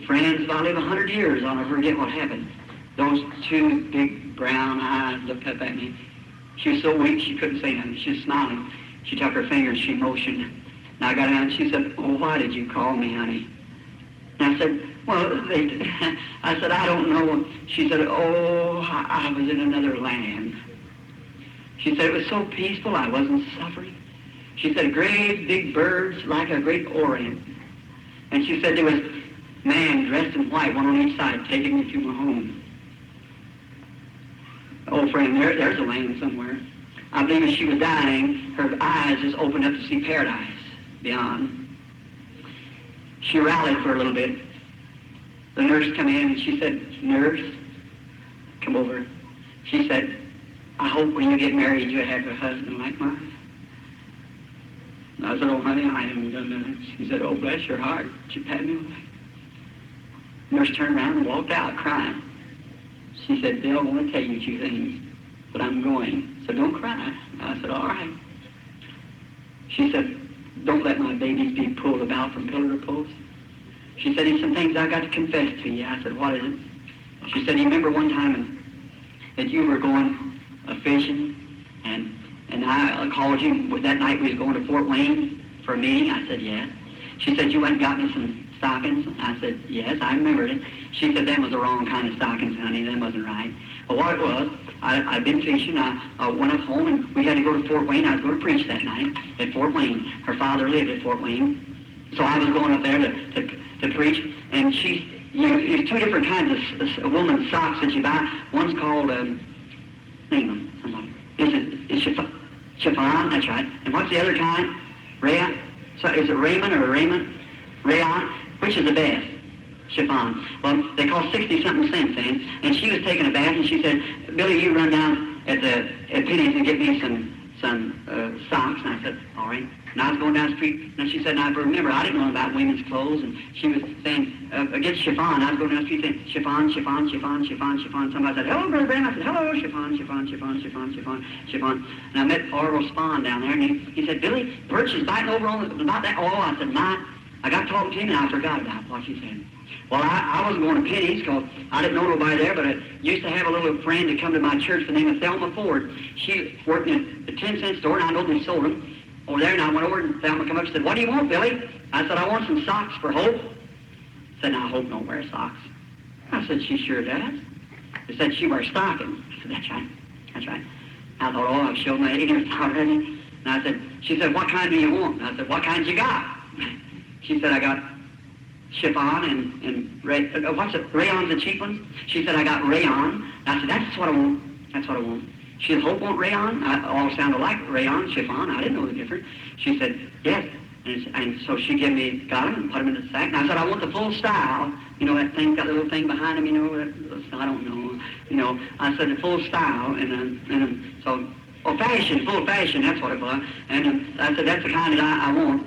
Friends, if I live 100 years, I'll never forget what happened. Those two big brown eyes looked up at me. She was so weak she couldn't say nothing. She was smiling. She took her fingers, she motioned. And I got out and she said, "Oh, why did you call me, honey?" And I said, "Well, I said, "I don't know." She said, "Oh, I was in another land." She said, "It was so peaceful, I wasn't suffering." She said, "Great big birds like a great orient." And she said, "There was a man dressed in white, one on each side, taking me to my home." Oh, friend, there's a land somewhere. I believe as she was dying, her eyes just opened up to see paradise beyond. She rallied for a little bit. The nurse came in and she said, "Nurse, come over." She said, "I hope when you get married you have a husband like mine." And I said, "Oh, honey, I haven't done that." She said, "Oh, bless your heart." She patted me on the back. The nurse turned around and walked out crying. She said, "Bill, I want to tell you two things, but I'm going, so don't cry." I said, "All right." She said, "Don't let my babies be pulled about from pillar to post." She said, "There's some things I got to confess to you." I said, "What is it?" She said, "You remember one time that you were going fishing, and I called you that night we was going to Fort Wayne for a meeting?" I said, "Yes." She said, "You went and got me some stockings?" I said, "Yes, I remembered it." She said, "Them was the wrong kind of stockings, honey. Them wasn't right." Well, what it was, I'd been fishing. I went up home, and we had to go to Fort Wayne. I was going to preach that night at Fort Wayne. Her father lived at Fort Wayne. So I was going up there to preach, and there's two different kinds of woman's socks that you buy. One's called, name them, somebody. It's chiffon, that's right. And what's the other kind? Rayon? So is it Raymond or Raymond? Rayon? Which is the best? Chiffon. Well, they cost 60-something cents then. And she was taking a bath, and she said, "Billy, you run down at Penny's and get me some socks." And I said, "All right." And I was going down the street, and she said, "Now, remember, I didn't know about women's clothes." And she was saying, "Get chiffon." I was going down the street saying, "Chiffon, chiffon, chiffon, chiffon, chiffon." Somebody said, "Hello, Brother Branham." I said, "Hello, chiffon, chiffon, chiffon, chiffon, chiffon, chiffon." And I met Orville Spahn down there, and he said, "Billy, Birch is biting over on about that." Oh, I said, I got talking to him, and I forgot about what she said. Well, I wasn't going to Penny's because I didn't know nobody there, but I used to have a little friend that come to my church, the name of Thelma Ford. She worked in a 10-cent store, and I know they sold them over there, and I went over, and Thelma came up and said, "What do you want, Billy?" I said, "I want some socks for Hope." Said, "Now, Hope don't wear socks." I said, "She sure does." They said, "She wears stockings." I said, "That's right, that's right." I thought, "Oh, I've shown my ignorance already." And she said, "What kind do you want?" And I said, "What kind you got?" She said, "I got chiffon and what's it? Rayon's the cheap ones?" She said, "I got rayon." And I said, "That's what I want. That's what I want." She said, "Hope want rayon?" All sounded like rayon, chiffon. I didn't know the difference. She said, "Yes." And so she got them and put them in the sack. And I said, "I want the full style." You know, that thing, got the little thing behind them, you know, I don't know. You know, I said the full style. So, fashion, full fashion, that's what it was. And I said, "That's the kind that I want."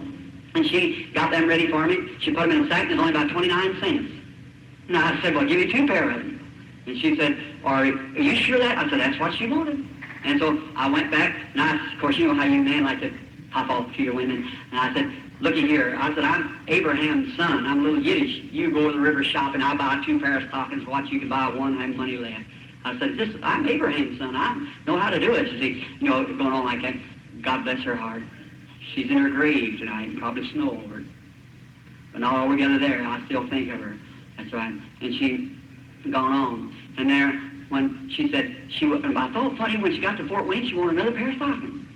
And she got them ready for me. She put them in a sack, and it was only about 29 cents. And I said, "Well, give me 2 pair of them." And she said, are you sure of that?" I said, "That's what she wanted." And so I went back, and of course, you know how you men like to hop off to your women. And I said, "Looky here." I said, "I'm Abraham's son. I'm a little Yiddish. You go to the river shopping. I'll buy 2 pair of stockings. Watch, you can buy one and have money left." I said, I'm Abraham's son. I know how to do it. See, going on like that. God bless her heart. She's in her grave tonight, and probably snow over it. But not all together there. I still think of her. That's right. And she gone on. And there, when she said, I thought funny when she got to Fort Wayne, she wanted another pair of stockings.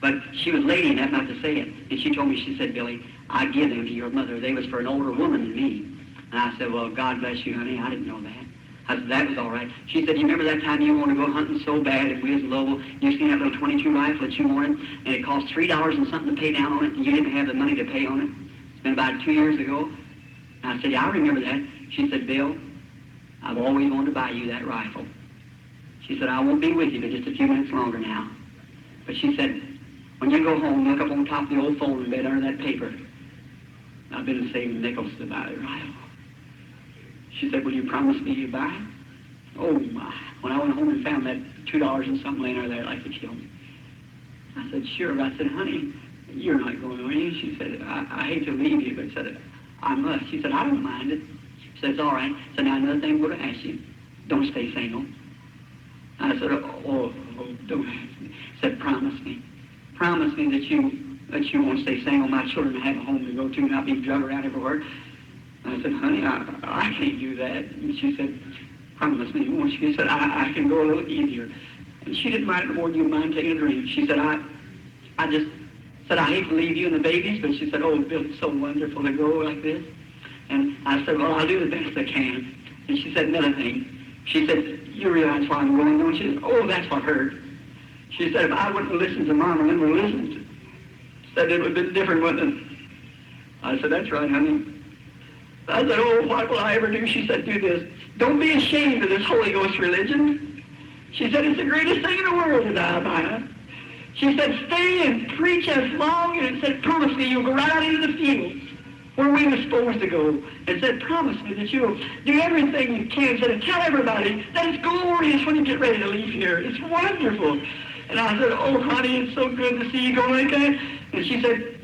But she was lady enough not to say it. And she told me, she said, Billy, I give them to your mother. They was for an older woman than me. And I said, well, God bless you, honey. I didn't know that. I said, that was all right. She said, you remember that time you wanted to go hunting so bad and we was in Louisville, you seen that little 22 rifle that you wanted, and it cost $3 and something to pay down on it, and you didn't have the money to pay on it? It's been about 2 years ago. And I said, yeah, I remember that. She said, Bill, I've always wanted to buy you that rifle. She said, I won't be with you for just a few minutes longer now. But she said, when you go home, look up on top of the old folding bed under that paper. I've been saving nickels to buy the rifle. She said, will you promise me you'd buy it? Oh, my. When I went home and found that $2 and something laying there like to kill me. I said, sure. I said, honey, you're not going away. She said, I hate to leave you, but said, I must. She said, I don't mind it. She said, it's all right. So now another thing I'm going to ask you. Don't stay single. I said, oh, don't ask me. She said, promise me. Promise me that you won't stay single. My children have a home to go to, not be drug around everywhere. I said, honey, I can't do that. And she said, promise me, won't you? She said, I can go a little easier. And she didn't mind it more than you mind taking a drink. She said, I just said, I hate to leave you and the babies, but she said, oh, Bill, it's so wonderful to go like this. And I said, well, I'll do the best I can. And she said another thing. She said, you realize why I'm going, don't you? Oh, that's what hurt. She said, if I wouldn't listen to Mama and listened, said it would have been different, wouldn't it? I said, that's right, honey. I said, oh, what will I ever do? She said, do this. Don't be ashamed of this Holy Ghost religion. She said, it's the greatest thing in the world to die by. She said, stay and preach as long, and it said, promise me you'll go right out into the fields where we were supposed to go. And said, promise me that you'll do everything you can. Said, and tell everybody that it's glorious when you get ready to leave here. It's wonderful. And I said, oh, honey, it's so good to see you go like that. And she said,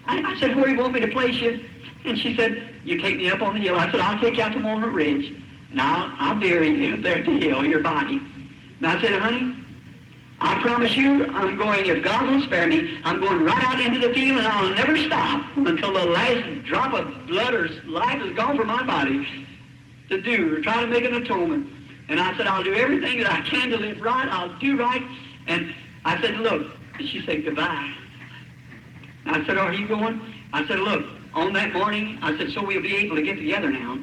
I said, where do you want me to place you? And she said, you take me up on the hill. I said, I'll take you out to Walnut Ridge. And I'll bury you there at the hill, your body. And I said, honey, I promise you, I'm going, if God will spare me, I'm going right out into the field and I'll never stop until the last drop of blood or life is gone from my body to do, or try to make an atonement. And I said, I'll do everything that I can to live right. I'll do right. And I said, look. And she said, goodbye. And I said, are you going? I said, look, on that morning, I said, so we'll be able to get together now.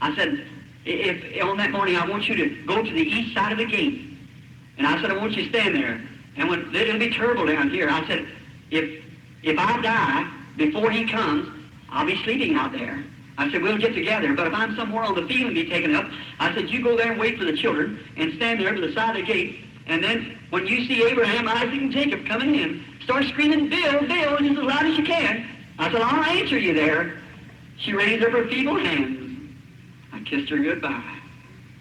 I said, if on that morning I want you to go to the east side of the gate. And I said, I want you to stand there. And when it'll be terrible down here, I said, if I die before he comes, I'll be sleeping out there. I said, we'll get together. But if I'm somewhere on the field and be taken up, I said, you go there and wait for the children and stand there to the side of the gate. And then when you see Abraham, Isaac, and Jacob coming in, start screaming, Bill, Bill, just as loud as you can. I said, I'll answer you there. She raised up her feeble hands. I kissed her goodbye.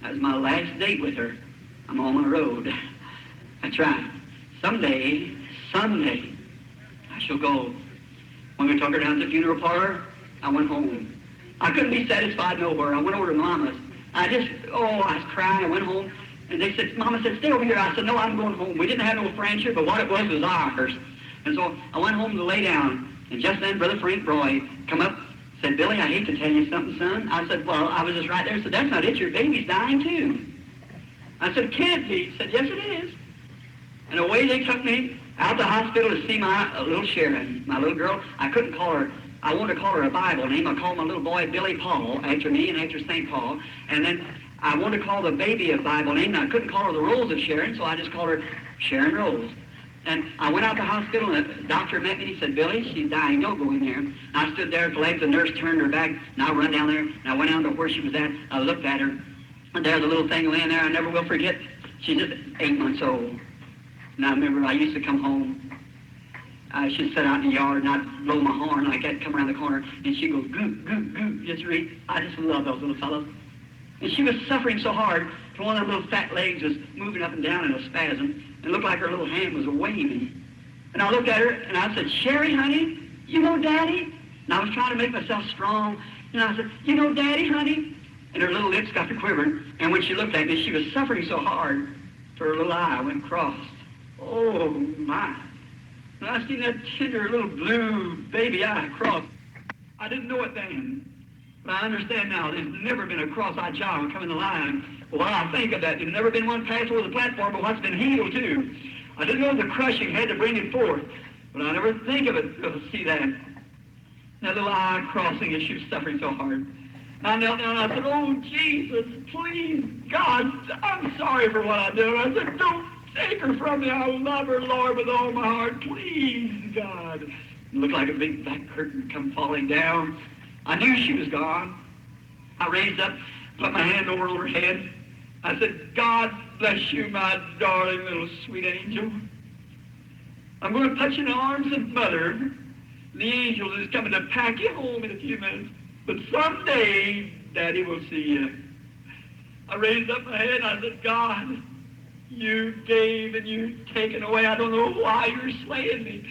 That was my last date with her. I'm on my road. That's right. Someday, I shall go. When we took her down to the funeral parlor, I went home. I couldn't be satisfied nowhere. I went over to Mama's. I was crying. I went home, and they said, Mama said, stay over here. I said, no, I'm going home. We didn't have no friendship, but what it was ours. And so I went home to lay down, and just then Brother Frank Roy come up, said, Billy, I hate to tell you something, son. I said, well, I was just right there. He said, that's not it. Your baby's dying, too. I said, can't be. He said, yes, it is. And away they took me out the hospital to see my little Sharon, my little girl. I couldn't call her. I wanted to call her a Bible name. I called my little boy Billy Paul, after me and after St. Paul. And then I wanted to call the baby a Bible name, and I couldn't call her the Rose of Sharon, so I just called her Sharon Rose. And I went out to the hospital, and the doctor met me, and he said, Billy, she's dying. Don't go in there. And I stood there at the legs. The nurse turned her back, and I run down there, and I went down to where she was at. I looked at her, and there's the little thing laying there. I never will forget. She's just 8 months old. And I remember I used to come home. She'd sit out in the yard, and I'd blow my horn like that, come around the corner, and she'd go, goop, goop, goop. I just love those little fellows. And she was suffering so hard, to one of her little fat legs was moving up and down in a spasm, and it looked like her little hand was waving. And I looked at her, and I said, Sherry, honey, you know Daddy? And I was trying to make myself strong. And I said, you know Daddy, honey? and her little lips got to quivering. And when she looked at me, she was suffering so hard, for her little eye went crossed. Oh, my. When I seen that tender little blue baby eye cross, I didn't know it then. But I understand now, there's never been a cross-eyed child come in the line. Well, I think of that. There's never been one pass over the platform, but what's been healed, too. I didn't know the crushing had to bring it forth, but I never think of it to see that. That little eye crossing as she was suffering so hard. I knelt down and I said, oh, Jesus, please, God, I'm sorry for what I did. I said, don't take her from me. I love her, Lord, with all my heart. Please, God. It looked like a big black curtain come falling down. I knew she was gone. I raised up, put my hand over her head. I said, God bless you, my darling little sweet angel. I'm going to put you in the arms of Mother. The angel is coming to pack you home in a few minutes. But someday, Daddy will see you. I raised up my head and I said, God, you gave and you've taken away. I don't know why you're slaying me.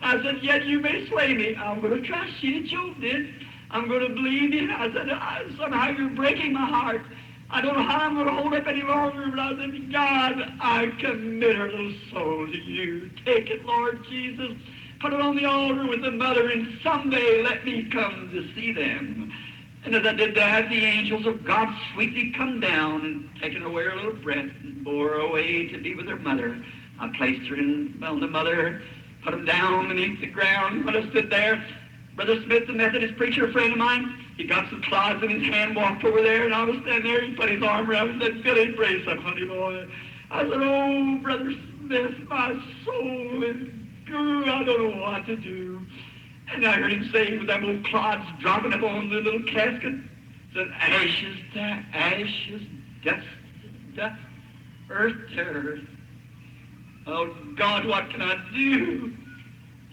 I said, yet you may slay me. I'm going to trust you that Job did. I'm going to believe you. I said, somehow you're breaking my heart. I don't know how I'm going to hold up any longer, but I said, God, I commit her little soul to you. Take it, Lord Jesus. Put it on the altar with the mother, and someday let me come to see them. And as I did that, the angels of God sweetly come down and taken away her little breath and bore her away to be with her mother. I placed her on the mother, put him down beneath the ground. When I stood there, Brother Smith, the Methodist preacher, a friend of mine, he got some clods in his hand, walked over there, and I was standing there. He put his arm around me and said, Billy, brace up, honey boy. I said, oh, Brother Smith, my soul is good. I don't know what to do. And I heard him say, with them little clods dropping up on the little casket, said, ashes to ashes, dust to dust, earth to earth. Oh, God, what can I do?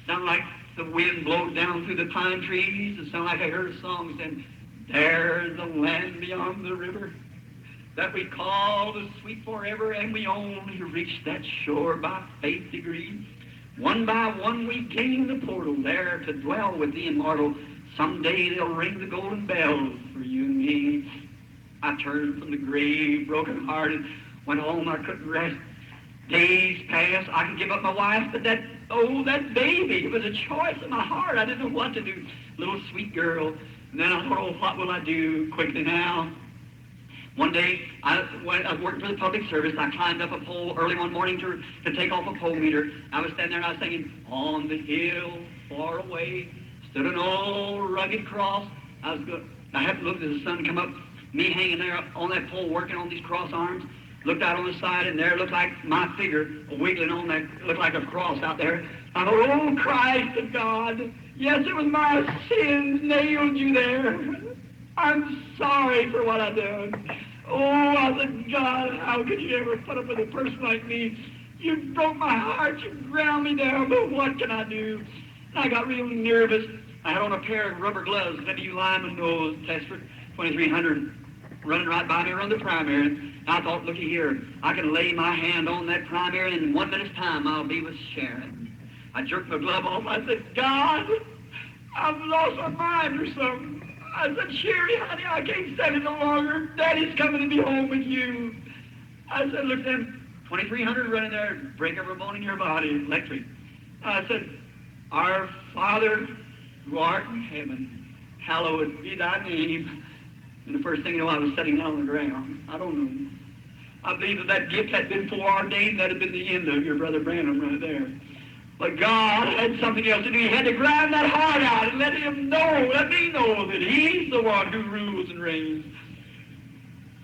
Sound like the wind blowed down through the pine trees. It sounded like I heard a song saying, there's a land beyond the river that we call the sweet forever, and we only reach that shore by faith degrees. One by one we gain the portal there to dwell with the immortal. Someday they'll ring the golden bells for you and me. I turned from the grave, broken-hearted, went home, I couldn't rest. Days passed, I could give up my wife, but that baby, it was a choice in my heart. I didn't know what to do. Little sweet girl. And then I thought, oh, what will I do quickly now? One day, I was working for the public service. I climbed up a pole early one morning to take off a pole meter. I was standing there and I was singing, on the hill far away stood an old rugged cross. I happened to look at the sun come up, me hanging there on that pole working on these cross arms. Looked out on the side, and there looked like my figure wiggling on that, looked like a cross out there. I thought, oh, Christ of God, yes, it was my sins nailed you there. I'm sorry for what I done. Oh, I said, God, how could you ever put up with a person like me? You broke my heart, you ground me down, but what can I do? And I got real nervous. I had on a pair of rubber gloves that you lineman knows, Tesford 2300, running right by me around the primary. And I thought, looky here, I can lay my hand on that primary, and in 1 minute's time I'll be with Sharon. I jerked my glove off. I said, God, I've lost my mind or something. I said, Sherry, honey, I can't stand it no longer. Daddy's coming to be home with you. I said, look, then, 2300 running there, break every bone in your body, electric. I said, our Father who art in heaven, hallowed be thy name. And the first thing you know, I was sitting down on the ground. I don't know. I believe that gift had been foreordained. That had been the end of your brother Branham right there. But God had something else to do. He had to grind that heart out and let him know, let me know that he's the one who rules and reigns.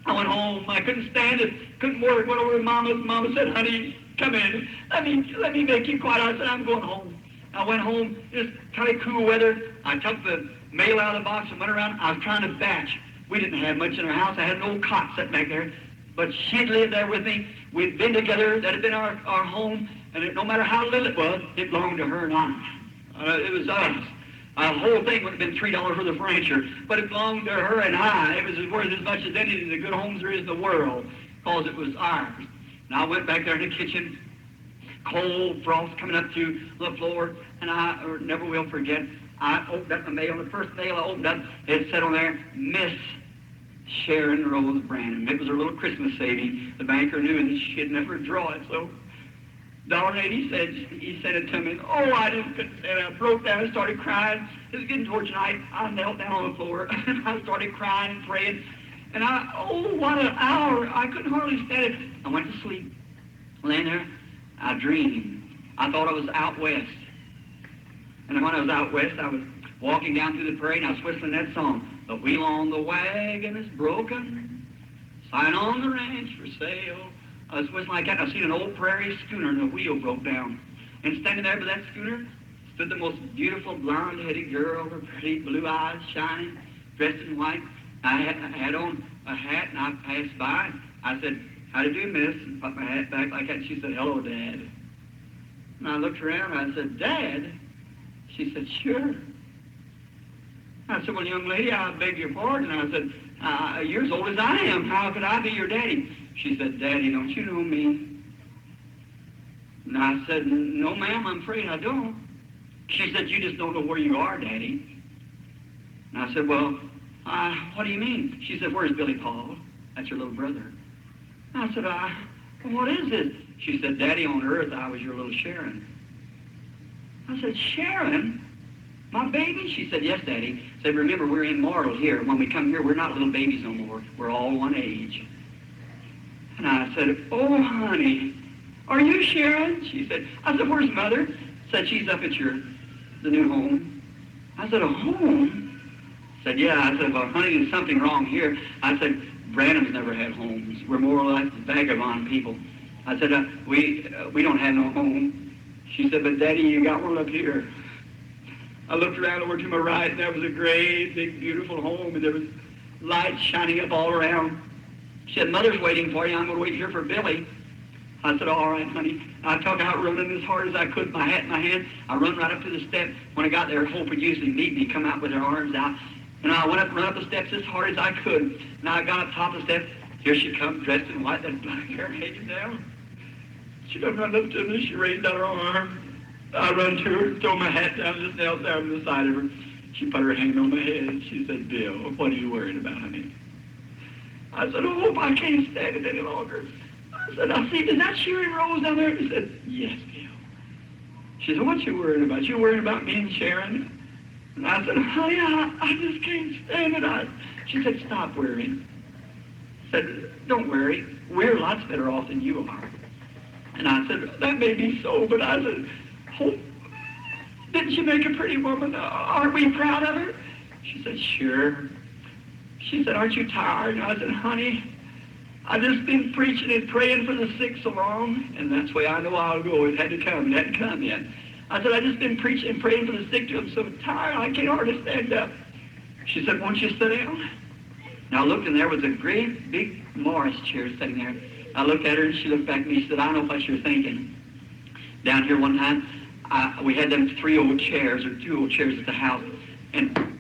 I went home. I couldn't stand it. Couldn't work. Went over to Mama. Mama said, honey, come in. Let me make you quiet. I said, I'm going home. I went home. It was kind of cool weather. I took the mail out of the box and went around. I was trying to batch. We didn't have much in our house. I had an old cot sitting back there. But she'd lived there with me. We'd been together. That had been our home. And no matter how little it was, it belonged to her and I. It was us. The whole thing would have been $3 for the furniture. But it belonged to her and I. It was worth as much as any of the good homes there is in the world, because it was ours. And I went back there in the kitchen, cold frost coming up through the floor, and I never will forget, I opened up the mail. The first mail I opened up, it said on there, Miss Sharon Rose Branham. It was her little Christmas saving. The banker knew that she'd never draw it, so $1.80, he said it to me. Oh, I just couldn't stand it. I broke down and started crying. It was getting towards night. I knelt down on the floor, and I started crying and praying. And what an hour. I couldn't hardly stand it. I went to sleep. Laying there, I dreamed. I thought I was out west. And when I was out west, I was walking down through the prairie, and I was whistling that song. The wheel on the wagon is broken, sign on the ranch for sale. I was whistling like that, and I seen an old prairie schooner, and the wheel broke down. And standing there by that schooner stood the most beautiful blonde-headed girl, her pretty blue eyes shining, dressed in white. I had on a hat, and I passed by. I said, "How do you do, miss?" And put my hat back like that. And she said, "Hello, Dad." And I looked around, and I said, "Dad?" She said, "Sure." I said, "Well, young lady, I beg your pardon." I said, "You're as old as I am. How could I be your daddy?" She said, "Daddy, don't you know me?" And I said, "No, ma'am, I'm afraid I don't." She said, "You just don't know where you are, Daddy." And I said, "Well, what do you mean?" She said, "Where's Billy Paul? That's your little brother." I said, "What is it?" She said, "Daddy, on earth, I was your little Sharon." I said, "Sharon? My baby?" She said, "Yes, Daddy." I said, "Remember, we're immortal here. When we come here, we're not little babies no more. We're all one age." And I said, "Oh, honey, are you Sharon?" She said, I said, "Where's Mother?" Said, "She's up at the new home." I said, "A home?" Said, "Yeah." I said, "Well, honey, there's something wrong here." I said, "Branham's never had homes. We're more like vagabond people." I said, we don't have no home." She said, "But Daddy, you got one up here." I looked around over to my right, and there was a great, big, beautiful home, and there was lights shining up all around. She said, "Mother's waiting for you. I'm going to wait here for Billy." I said, "All right, honey." I took out running as hard as I could, my hat in my hand. I run right up to the step. When I got there, Hope would usually meet me, come out with her arms out. And I went up, run up the steps as hard as I could. And I got up top of the steps. Here she comes, dressed in white, that black hair hanging down. She done run up to me. She raised out her arm. I run to her, throw my hat down, just knelt down to the side of her. She put her hand on my head. She said, "Bill, what are you worried about, honey?" I said, "Oh, Hope, I can't stand it any longer." I said, "I see, is that Sharon Rose down there?" He said, "Yes, Bill." She said, "What you worried about? You worried about me and Sharon?" And I said, "Honey, I just can't stand it." She said, "Stop worrying." I said, "Don't worry. We're lots better off than you are." And I said, "That may be so," but I said, "Hope, didn't she make a pretty woman? Aren't we proud of her?" She said, "Sure." She said, "Aren't you tired?" And I said, "Honey, I've just been preaching and praying for the sick so long," and that's the way I know I'll go. It had to come. It hadn't come yet. I said, "I've just been preaching and praying for the sick till I'm so tired I can't hardly stand up." She said, "Won't you sit down?" And I looked, and there was a great big Morris chair sitting there. I looked at her, and she looked back at me. She said, "I know what you're thinking. Down here one time, we had them 3 old chairs or 2 old chairs at the house, and